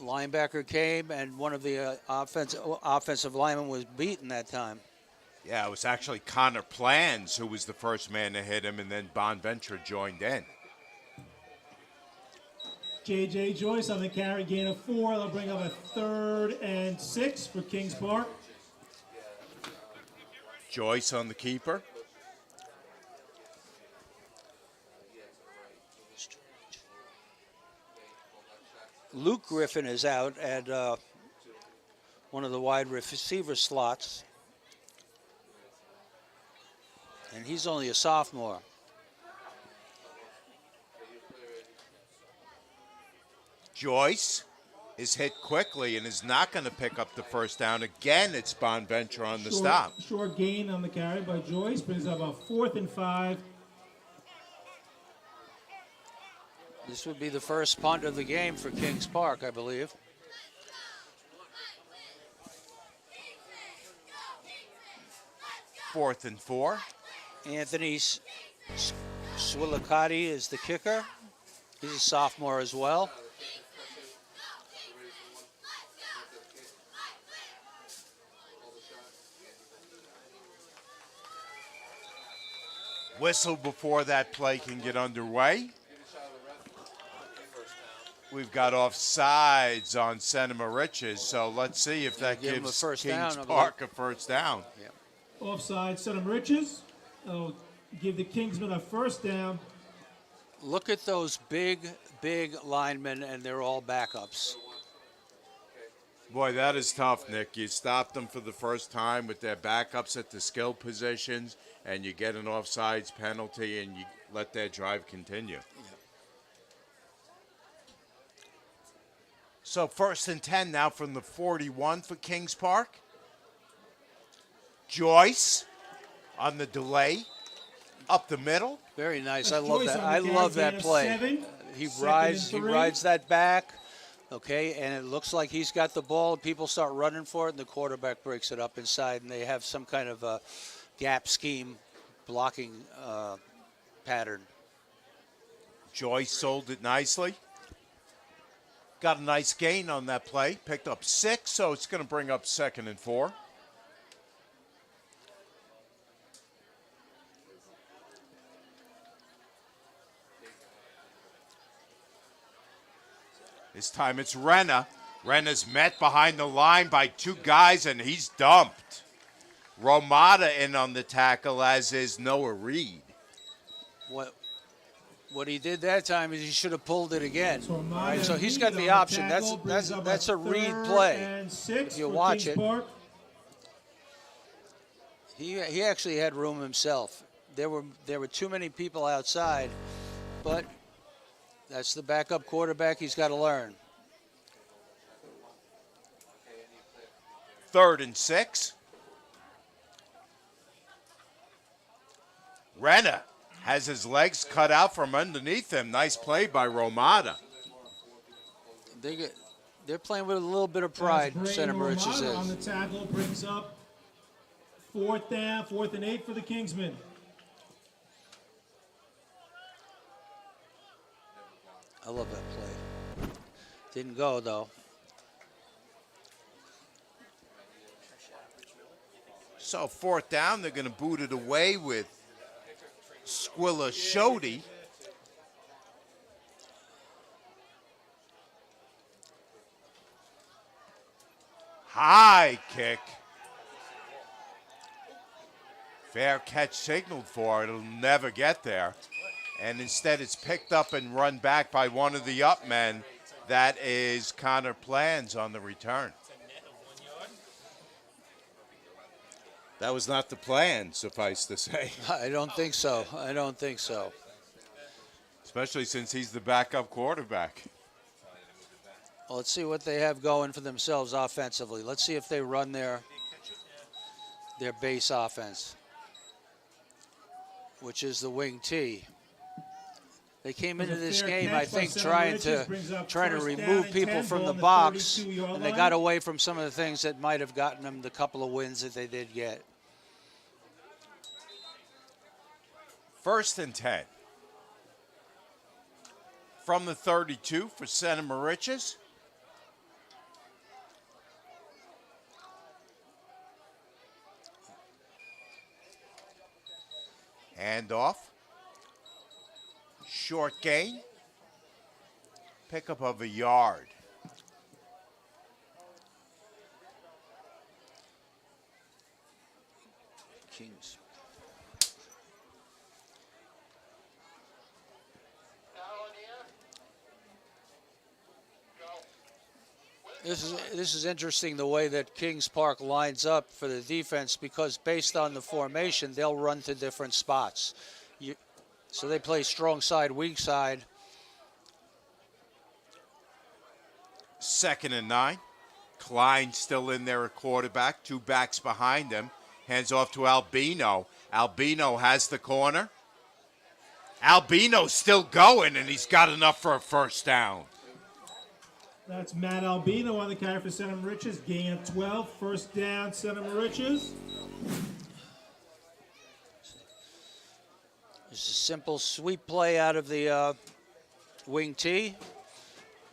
Linebacker came, and one of the offensive linemen was beaten that time. Yeah, it was actually Connor Plans who was the first man to hit him, and then Bonventra joined in. J.J. Joyce on the carry, gain of 4. They'll bring up a 3rd and 6 for Kings Park. Joyce on the keeper. Luke Griffin is out at one of the wide receiver slots, and he's only a sophomore. Joyce is hit quickly and is not going to pick up the first down. Again, it's Bonventra on the stop. Short gain on the carry by Joyce, brings up a 4th and 5. This would be the first punt of the game for Kings Park, I believe. Fourth and 4. Anthony Swilicati is the kicker. He's a sophomore as well. Whistle before that play can get underway. We've got offsides on Center Moriches, so let's see if that give him a gives first Kings down, I Park a first down. Offside, Center Moriches. That'll give the Kingsmen a first down. Look at those big linemen, and they're all backups. Boy, that is tough, Nick. You stopped them for the first time with their backups at the skill positions, and you get an offsides penalty, and you let their drive continue. So 1st and 10 now from the 41 for Kings Park. Joyce on the delay, up the middle. Very nice. That's I love Joyce that. on the I carry, love gain that of play. 7. He Second rides. and He 3. rides that back. Okay, and it looks like he's got the ball. People start running for it, and the quarterback breaks it up inside, and they have some kind of a gap scheme blocking pattern. Joyce sold it nicely. Got a nice gain on that play. Picked up 6, so it's going to bring up 2nd and 4. This time it's Renna. Renna's met behind the line by 2 guys, and he's dumped. Romata in on the tackle, as is Noah Reed. What he did that time is he should have pulled it again. So All right, so he's Reed got on the option. tackle, brings up That's a Reed 3rd play. and 6 If you for watch Kings it. Park. He actually had room himself. There were too many people outside, but that's the backup quarterback. He's got to learn. 3rd and 6. Renna has his legs cut out from underneath him. Nice play by Romata. They're playing with a little bit of pride. Center Moriches Romata on is. the tackle brings up 4th down, 4th and 8 for the Kingsmen. I love that play. Didn't go though. So 4th down, they're going to boot it away with Squilla Shody. High kick. Fair catch signaled for. It'll never get there. And instead it's picked up and run back by one of the up men. That is Connor Plans on the return. That was not the plan, suffice to say. I don't think so. I don't think so. Especially since he's the backup quarterback. Well, let's see what they have going for themselves offensively. Let's see if they run their base offense, which is the wing T. They came into this game, I think, trying to remove people from the box, and they got away from some of the things that might have gotten them the couple of wins that they did get. 1st and 10. From the 32 for Center Moriches. Handoff. Short gain. Pickup of a yard. Kings. This is interesting, the way that Kings Park lines up for the defense, because based on the formation, they'll run to different spots. So they play strong side, weak side. 2nd and 9. Klein still in there at quarterback. 2 backs behind him. Hands off to Albino. Albino has the corner. Albino's still going, and he's got enough for a first down. That's Matt Albino on the carry for Center Moriches. Gain of 12. First down, Center Moriches. Just a simple sweep play out of the wing T.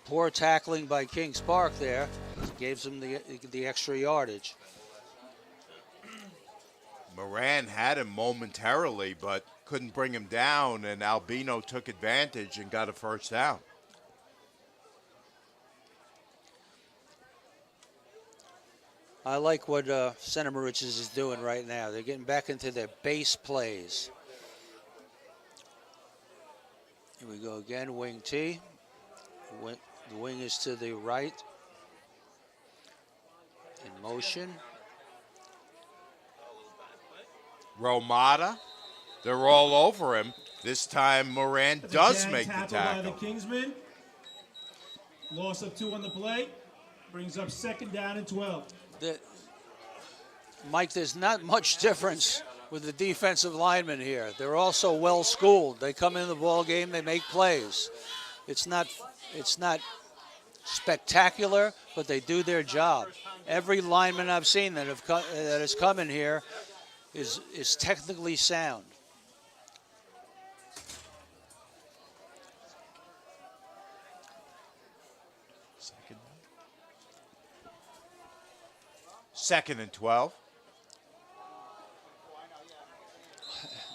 Poor tackling by Kings Park there. Gave them the extra yardage. Moran had him momentarily, but couldn't bring him down, and Albino took advantage and got a first down. I like what Center Moriches is doing right now. They're getting back into their base plays. Here we go again, wing T. The wing is to the right. In motion. Romata, they're all over him. This time Moran does make the tackle by the tackle. Kingsmen. Loss of 2 on the play. Brings up 2nd down and 12. Mike, there's not much difference with the defensive linemen here. They're also well schooled. They come in the ball game, they make plays. It's not spectacular, but they do their job. Every lineman I've seen that has come in here is technically sound. Second and 12.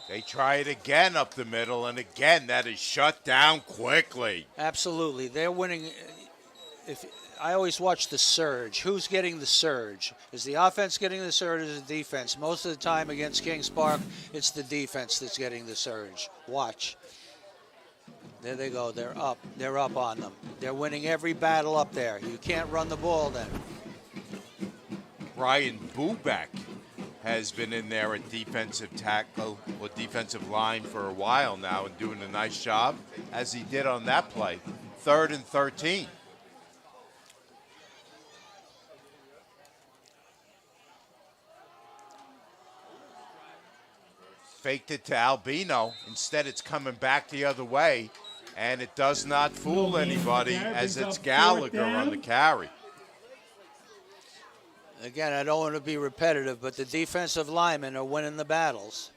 They try it again up the middle, and again that is shut down quickly. Absolutely. They're winning. I always watch the surge. Who's getting the surge? Is the offense getting the surge or is the defense? Most of the time against Kings Park, it's the defense that's getting the surge. Watch. There they go. They're up. They're up on them. They're winning every battle up there. You can't run the ball then. Brian Bubeck has been in there at defensive tackle or defensive line for a while now and doing a nice job, as he did on that play. 3rd and 13. Faked it to Albino. Instead, it's coming back the other way, and it does not fool anybody as it's Gallagher on the carry. Again, I don't want to be repetitive, but the defensive linemen are winning the battles.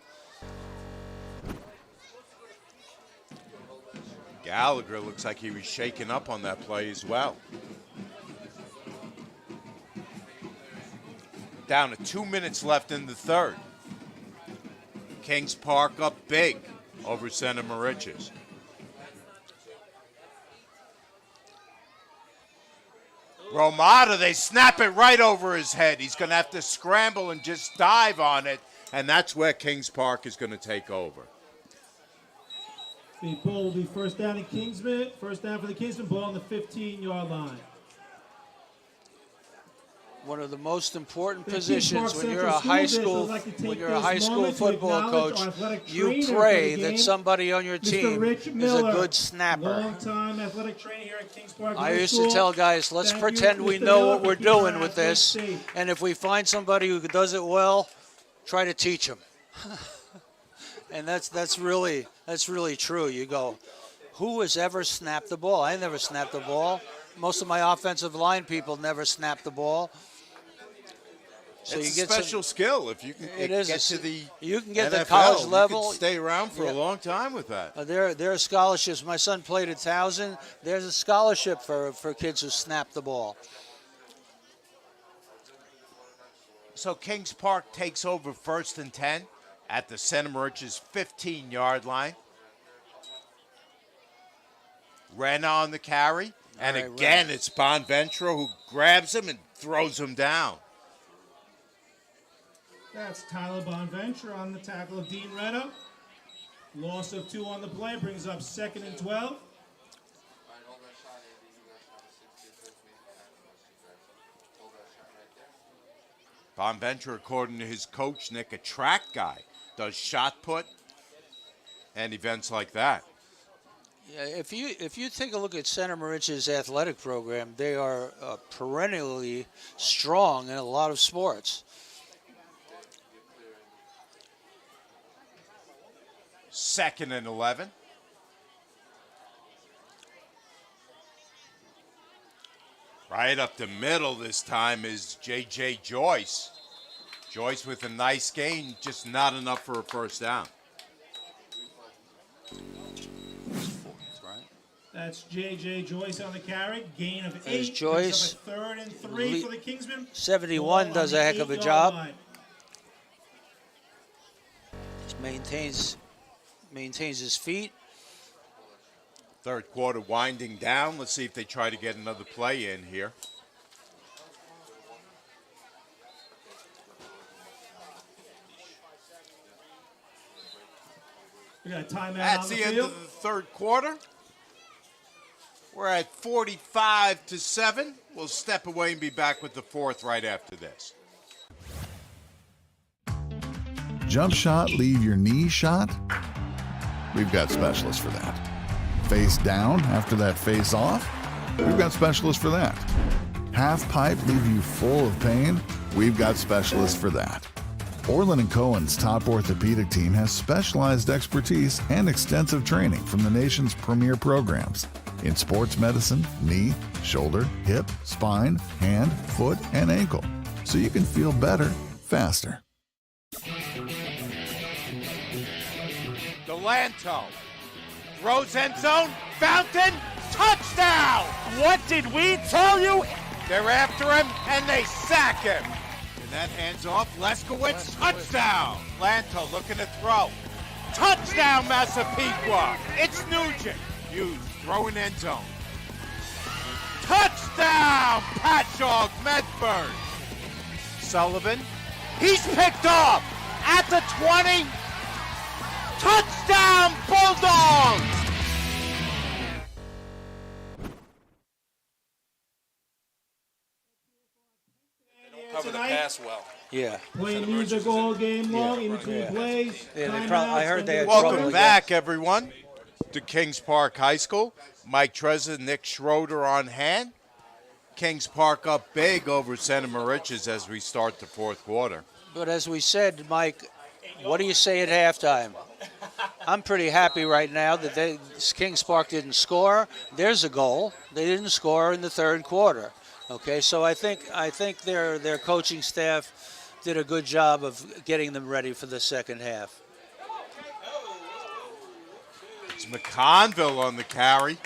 Gallagher looks like he was shaken up on that play as well. Down to 2 minutes left in the third. Kings Park up big over Center Moriches. Romata, they snap it right over his head. He's going to have to scramble and just dive on it, and that's where Kings Park is going to take over. The ball will be 1st down in Kingsman. 1st down for the Kingsman. Ball on the 15-yard line. One of the most important The positions Kings when Park you're a Central high School school District would like to when take you're a this high school moment to football acknowledge coach, our athletic you trainer pray for the that game, somebody on your Mr. team Rich is Miller, a good snapper. Long-time athletic trainer here at Kings Park I High used School. to tell guys, let's Thank pretend you, we Mr. know Miller, what for we're keeping our doing with athletes this, safe. and if we find somebody who does it well, try to teach them. And that's really true. You go, who has ever snapped the ball? I never snapped the ball. Most of my offensive line people never snapped the ball. So It's you a get special skill. If you can get to the you can get NFL, the college level. you can stay around for Yeah. a long time with that. There are scholarships. My son played at Towson. There's a scholarship for kids who snap the ball. So Kings Park takes over 1st and 10 at the Center Moriches 15-yard line. Renna on the carry. And All right, again, it's Bonventre who grabs him and throws him down. That's Tyler Bonventure on the tackle of Dean Retta. Loss of 2 on the play brings up 2nd and 12. Bonventre, according to his coach, Nick, a track guy, does shot put and events like that. Yeah, if you take a look at Center Moriches' athletic program, they are perennially strong in a lot of sports. 2nd and 11. Right up the middle this time is J.J. Joyce. Joyce with a nice gain, just not enough for a 1st down. That's J.J. Joyce on the carry. Gain of 8. There's Joyce. Brings up a 3rd and 3 for the Kingsmen. 71 Ball does on a the heck of a 8-yard job. line. Maintains his feet. 3rd quarter winding down. Let's see if they try to get another play in here. We got a timeout That's on the the end field. of the third quarter. We're at 45-7. We'll step away and be back with the fourth right after this. Jump shot, leave your knee shot? We've got specialists for that. Face down after that face off? We've got specialists for that. Half pipe, leave you full of pain? We've got specialists for that. Orlin Cohen's top orthopedic team has specialized expertise and extensive training from the nation's premier programs in sports medicine, knee, shoulder, hip, spine, hand, foot, and ankle, so you can feel better faster. Delanto throws end zone, Fountain, touchdown! What did we tell you? They're after him, and they sack him. And that hands off, Leskowitz, touchdown! Lanto looking to throw. Touchdown, Massapequa! It's Nugent. Hughes throwing end zone. Touchdown, Patchogue, Medford. Sullivan, he's picked off at the 20. Touchdown, Bulldogs! Cover the pass well. Yeah. Playing music all game long, in between plays. Yeah, they timeouts, I heard they had and- trouble Welcome back, everyone, to Kings Park High School. Mike Trezza, Nick Schroeder on hand. Kings Park up big over Santa Moriches as we start the fourth quarter. But as we said, Mike, what do you say at halftime? I'm pretty happy right now that Kings Park didn't score. There's a goal. They didn't score in the third quarter. Okay, so I think their coaching staff did a good job of getting them ready for the second half. It's McConville on the carry.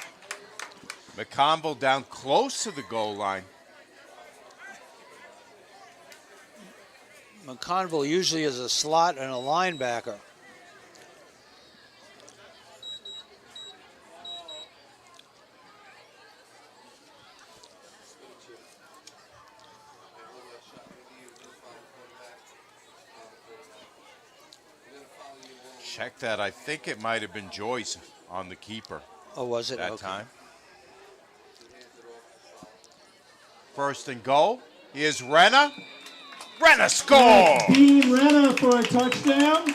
McConville down close to the goal line. McConville usually is a slot and a linebacker. Check that. I think it might have been Joyce on the keeper Oh, was it? that Okay. time. First and goal. Here's Renna. Renna score! Dean Renner for a touchdown.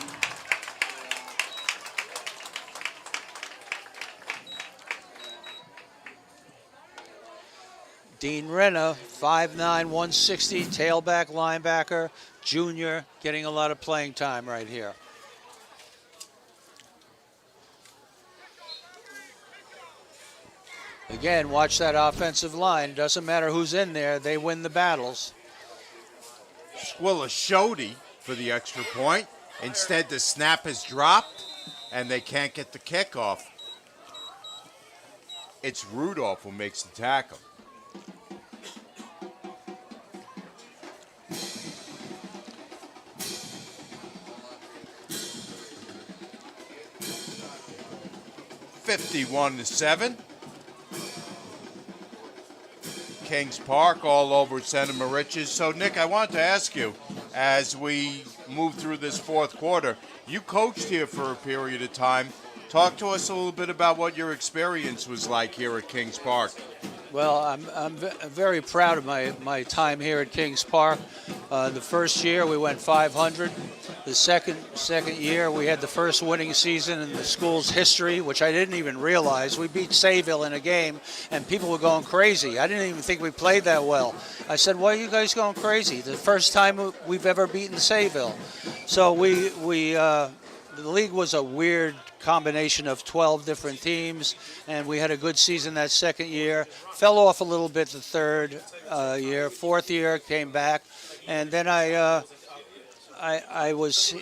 Dean Renna, 5'9", 160, tailback linebacker, junior, getting a lot of playing time right here. Again, watch that offensive line. Doesn't matter who's in there, they win the battles. Squilla Shody for the extra point. Instead, the snap is dropped, and they can't get the kickoff. It's Rudolph who makes the tackle. (51-7). Kings Park all over Santa Moriches. So, Nick, I wanted to ask you, as we move through this fourth quarter, you coached here for a period of time. Talk to us a little bit about what your experience was like here at Kings Park. Well, I'm very proud of my time here at Kings Park. The first year we went 500. The second year we had the first winning season in the school's history, which I didn't even realize. We beat Sayville in a game, and people were going crazy. I didn't even think we played that well. I said, "Why are you guys going crazy? The first time we've ever beaten Sayville." So the league was a weird combination of 12 different teams, and we had a good season that second year. Fell off a little bit the third year. Fourth year came back, and then I was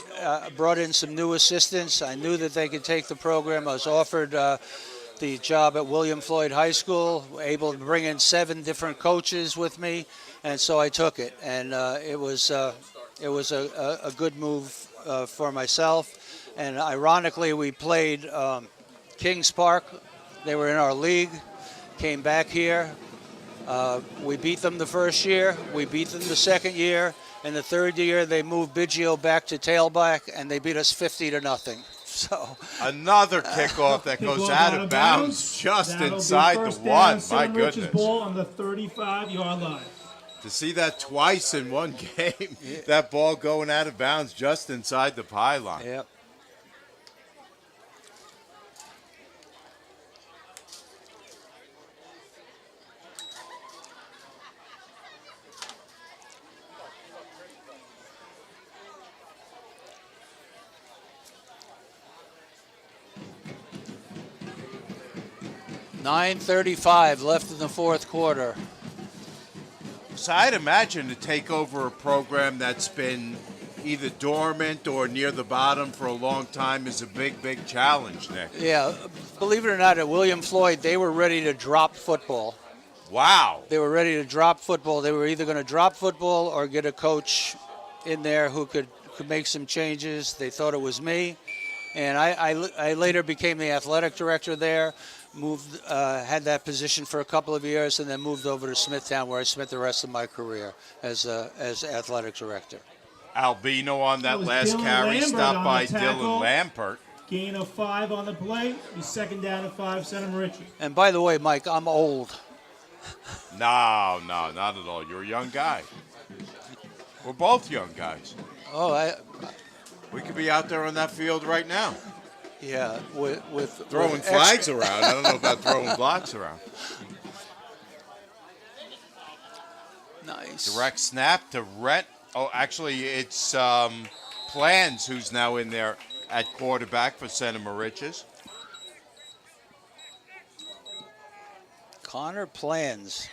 brought in some new assistants. I knew that they could take the program. I was offered the job at William Floyd High School, able to bring in 7 different coaches with me, and so I took it. And it was a good move for myself. And ironically, we played Kings Park. They were in our league, came back here. We beat them the first year. We beat them the second year. And the third year, they moved Biggio back to tailback, and they beat us 50-0. So Another kickoff that goes Kickoff out of bounds just That'll be inside the first one. down, My Center Riches goodness. ball on the 35-yard line. To see that twice in one game, that ball going out of bounds just inside the pylon. yep. $9:35 left in the fourth quarter. So I'd imagine to take over a program that's been either dormant or near the bottom for a long time is a big, big challenge, Nick. Yeah, believe it or not, at William Floyd, they were ready to drop football. Wow. They were ready to drop football. They were either going to drop football or get a coach in there who could make some changes. They thought it was me. And I later became the athletic director there, had that position for a couple of years, and then moved over to Smithtown, where I spent the rest of my career as athletic director. Albino on that was last Dylan carry, Lambert stopped on by the tackle. Dylan Lampert. Gain of 5 on the play. Be second down and 5, Center Moriches. And by the way, Mike, I'm old. No, not at all. You're a young guy. We're both young guys. Oh, We could be out there on that field right now. yeah, with Throwing with flags around. I don't know about throwing blocks around. Nice. Direct snap to Rhett. Oh, actually, it's Plans who's now in there at quarterback for Center Moriches. Connor Plans.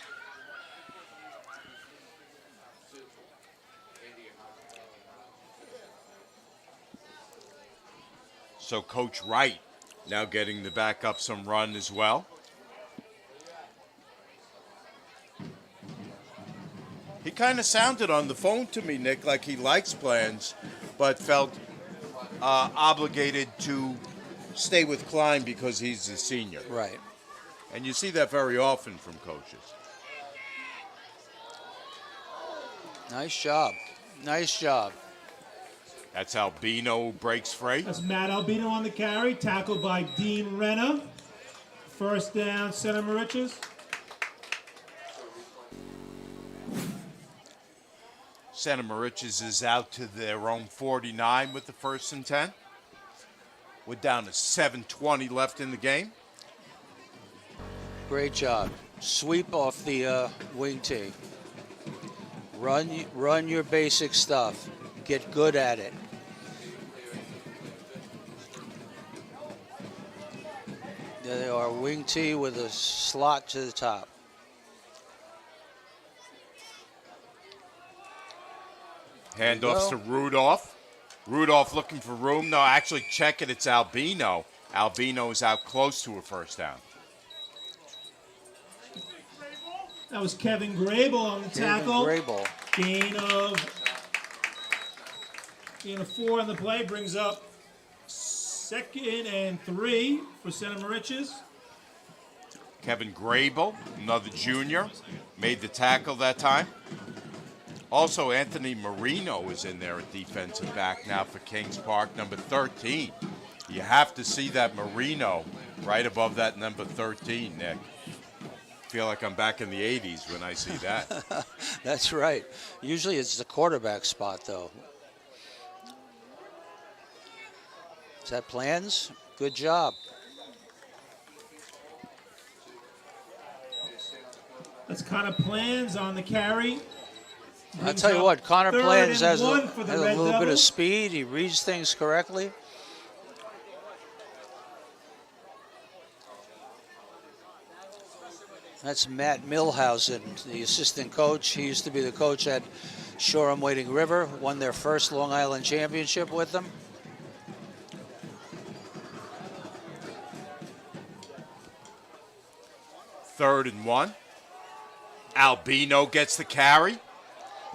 So Coach Wright now getting to back up some run as well. He kind of sounded on the phone to me, Nick, like he likes Plans, but felt obligated to stay with Klein because he's a senior. Right. And you see that very often from coaches. Nice job. Nice job. That's Albino breaks free. That's Matt Albino on the carry, tackled by Dean Renner. First down, Center Moriches. Center Moriches is out to their own 49 with the 1st and 10. We're down to 7:20 left in the game. Great job. Sweep off the wing tee. Run your basic stuff. Get good at it. There they are, wing tee with a slot to the top. Handoffs to Rudolph. Rudolph looking for room. No, actually check it. It's Albino. Albino is out close to a first down. That was Kevin Grable on the tackle. Grable. Gain of 4 on the play brings up 2nd and 3 for Center Moriches. Kevin Grable, another junior, made the tackle that time. Also, Anthony Marino is in there at defensive back now for Kings Park, number 13. You have to see that Marino right above that number 13, Nick. Feel like I'm back in the 80s when I see that. That's right. Usually it's the quarterback spot, though. Is that Plans? Good job. That's Connor Plans on the carry. I'll tell you what, Connor Plans has a Red little bit of Devils. speed. He reads things correctly. That's Matt Milhausen, the assistant coach. He used to be the coach at Shoreham Wading River, won their first Long Island championship with them. Third and 1. Albino gets the carry.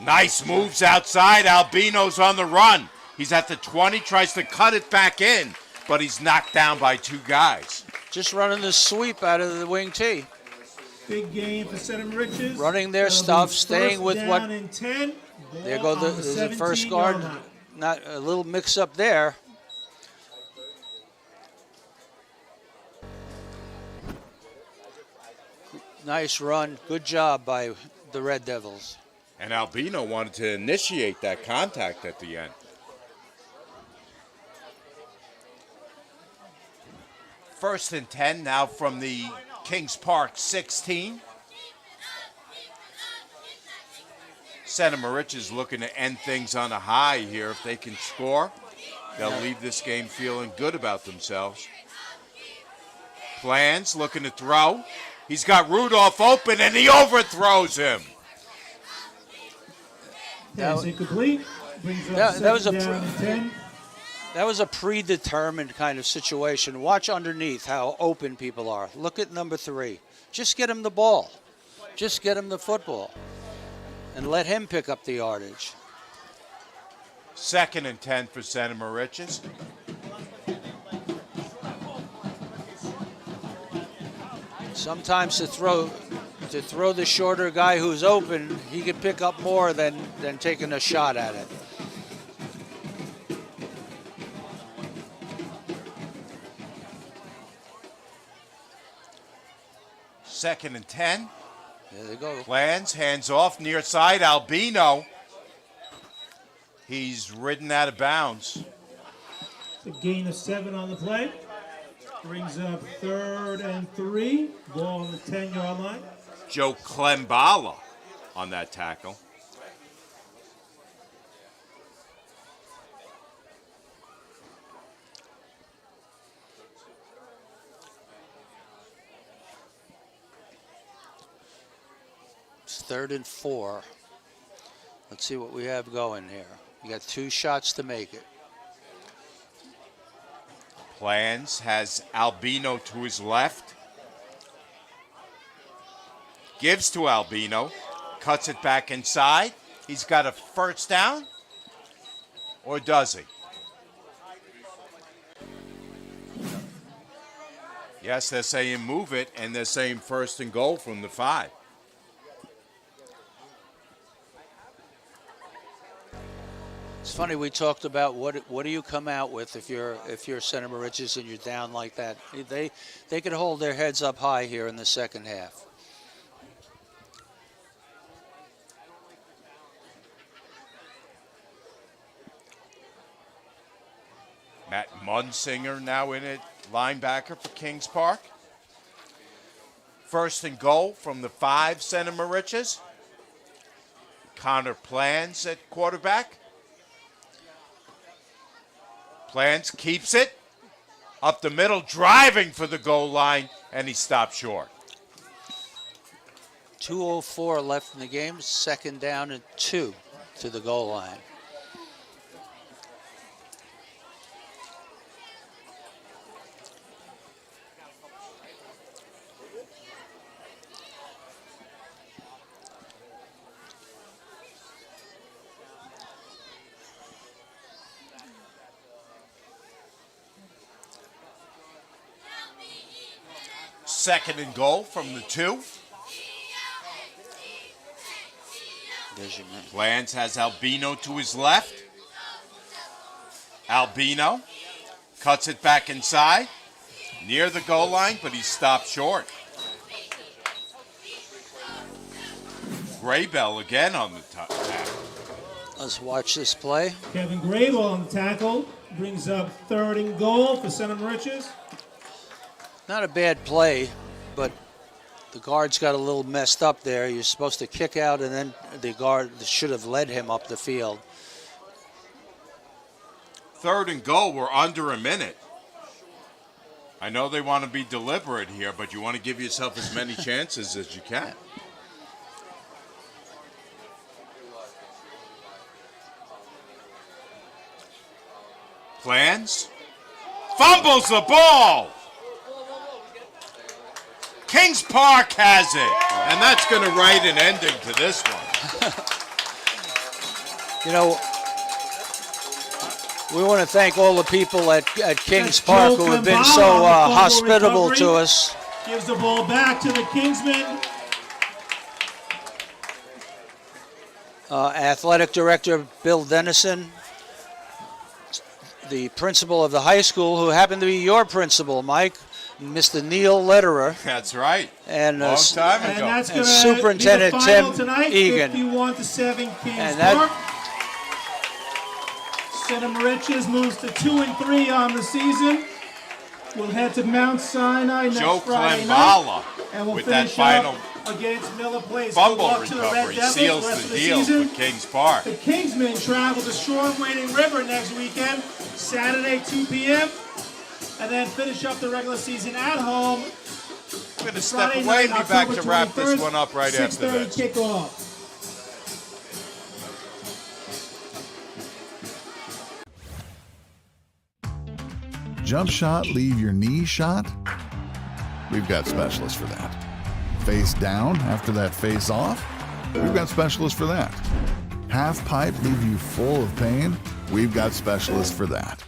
Nice moves outside. Albino's on the run. He's at the 20, tries to cut it back in, but he's knocked down by 2 guys. Just running the sweep out of the wing tee. Big game for Center Moriches. Running their That'll stuff, be staying first with down what. and 10. There Ball go on the first 17-yard guard. line. Not a little mix up there. Nice run. Good job by the Red Devils. And Albino wanted to initiate that contact at the end. First and 10 now from the Kings Park 16. Center Moriches looking to end things on a high here. If they can score, they'll leave this game feeling good about themselves. Plans looking to throw. He's got Rudolph open and he overthrows him. Pass incomplete. Brings up That was second down and 10. That was a predetermined kind of situation. Watch underneath how open people are. Look at number 3. Just get him the ball. Just get him the football. And let him pick up the yardage. Second and 10 for Center Moriches. Sometimes to throw the shorter guy who's open, he can pick up more than taking a shot at it. Second and 10. There they go. Plans, hands off, near side, Albino. He's ridden out of bounds. It's a gain of 7 on the play. Brings up 3rd and 3. Ball on the 10-yard line. Joe Klembala on that tackle. It's 3rd and 4. Let's see what we have going here. You got 2 shots to make it. Plans has Albino to his left. Gives to Albino. Cuts it back inside. He's got a first down. Or does he? Yes, they're saying move it, and they're saying first and goal from the 5. It's funny, we talked about what do you come out with if you're Center Moriches and you're down like that. They could hold their heads up high here in the second half. Matt Munsinger now in it, linebacker for Kings Park. First and goal from the 5, Center Moriches. Connor Plans at quarterback. Plans keeps it up the middle, driving for the goal line, and he stopped short. 2:04 left in the game. Second down and 2 to the goal line. Second and goal from the 2. There's your man. Plans has Albino to his left. Albino cuts it back inside, near the goal line, but he stopped short. Graybell again on the tackle. Let's watch this play. Kevin Grable on the tackle. Brings up 3rd and goal for Center Moriches. Not a bad play, but the guard's got a little messed up there. You're supposed to kick out, and then the guard should have led him up the field. 3rd and goal, we're under a minute. I know they want to be deliberate here, but you want to give yourself as many chances as you can. Plans. Fumbles the ball. Kings Park has it, and that's going to write an ending to this one. You know, we want to thank all the people at Kings Park who have been so hospitable to us. Gives the ball back to the Kingsmen. Athletic Director Bill Dennison, the principal of the high school, who happened to be your principal, Mike, Mr. Neil Lederer, That's right. and Long time And ago. that's And going to Superintendent be the final Tim tonight, Egan. 51-7 Kings And that- Park. Center Moriches moves to 2-3 on the season. We'll head to Mount Sinai next Joe Friday Klembala night, and we'll with that finish final up against Miller Place. fumble Good luck to the Red recovery Devils seals rest the of the deal season. for Kings Park. The Kingsmen travel to Shore Wading River next weekend, Saturday 2 p.m., and then finish up the regular season at home. I'm going to step Friday away night, and be back October to wrap this 21st, one up right after 6:30 this. kickoff. Jump shot, leave your knee shot? We've got specialists for that. Face down after that face off? We've got specialists for that. Half pipe, leave you full of pain? We've got specialists for that.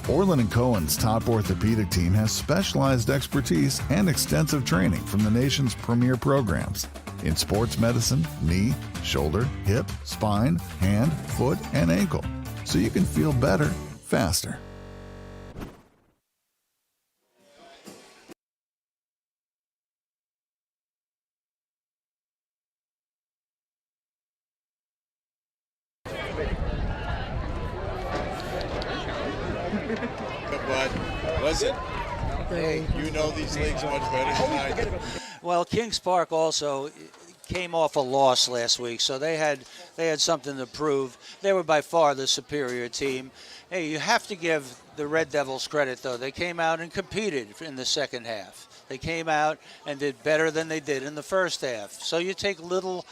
Orlin Cohen's top orthopedic team has specialized expertise and extensive training from the nation's premier programs in sports medicine, knee, shoulder, hip, spine, hand, foot, and ankle, so you can feel better faster. But listen, you know these leagues much better than I do. Well, Kings Park also came off a loss last week, so they had something to prove. They were by far the superior team. Hey, you have to give the Red Devils credit, though. They came out and competed in the second half. They came out and did better than they did in the first half. So you take little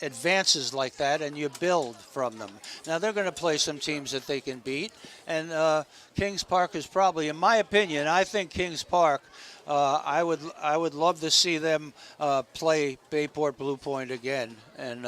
advances like that and you build from them. Now they're going to play some teams that they can beat, and Kings Park is probably, in my opinion, I think Kings Park, I would love to see them play Bayport Blue Point again, and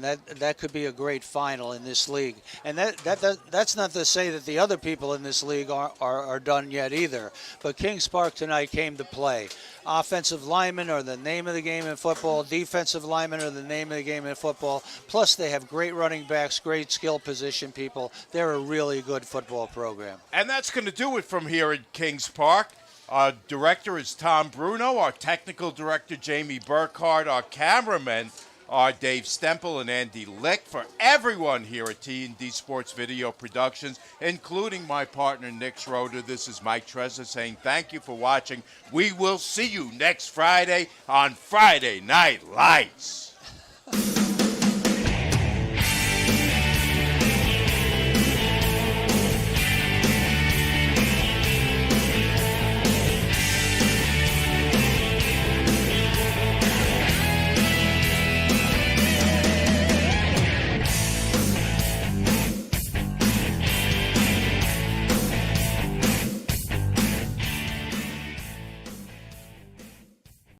that could be a great final in this league. And that's not to say that the other people in this league are done yet either. But Kings Park tonight came to play. Offensive linemen are the name of the game in football. Defensive linemen are the name of the game in football. Plus, they have great running backs, great skill position people. They're a really good football program. And that's going to do it from here at Kings Park. Our director is Tom Bruno. Our technical director, Jamie Burkhardt. Our cameramen are Dave Stempel and Andy Lick. For everyone here at T&D Sports Video Productions, including my partner Nick Schroeder, this is Mike Trezor saying thank you for watching. We will see you next Friday on Friday Night Lights.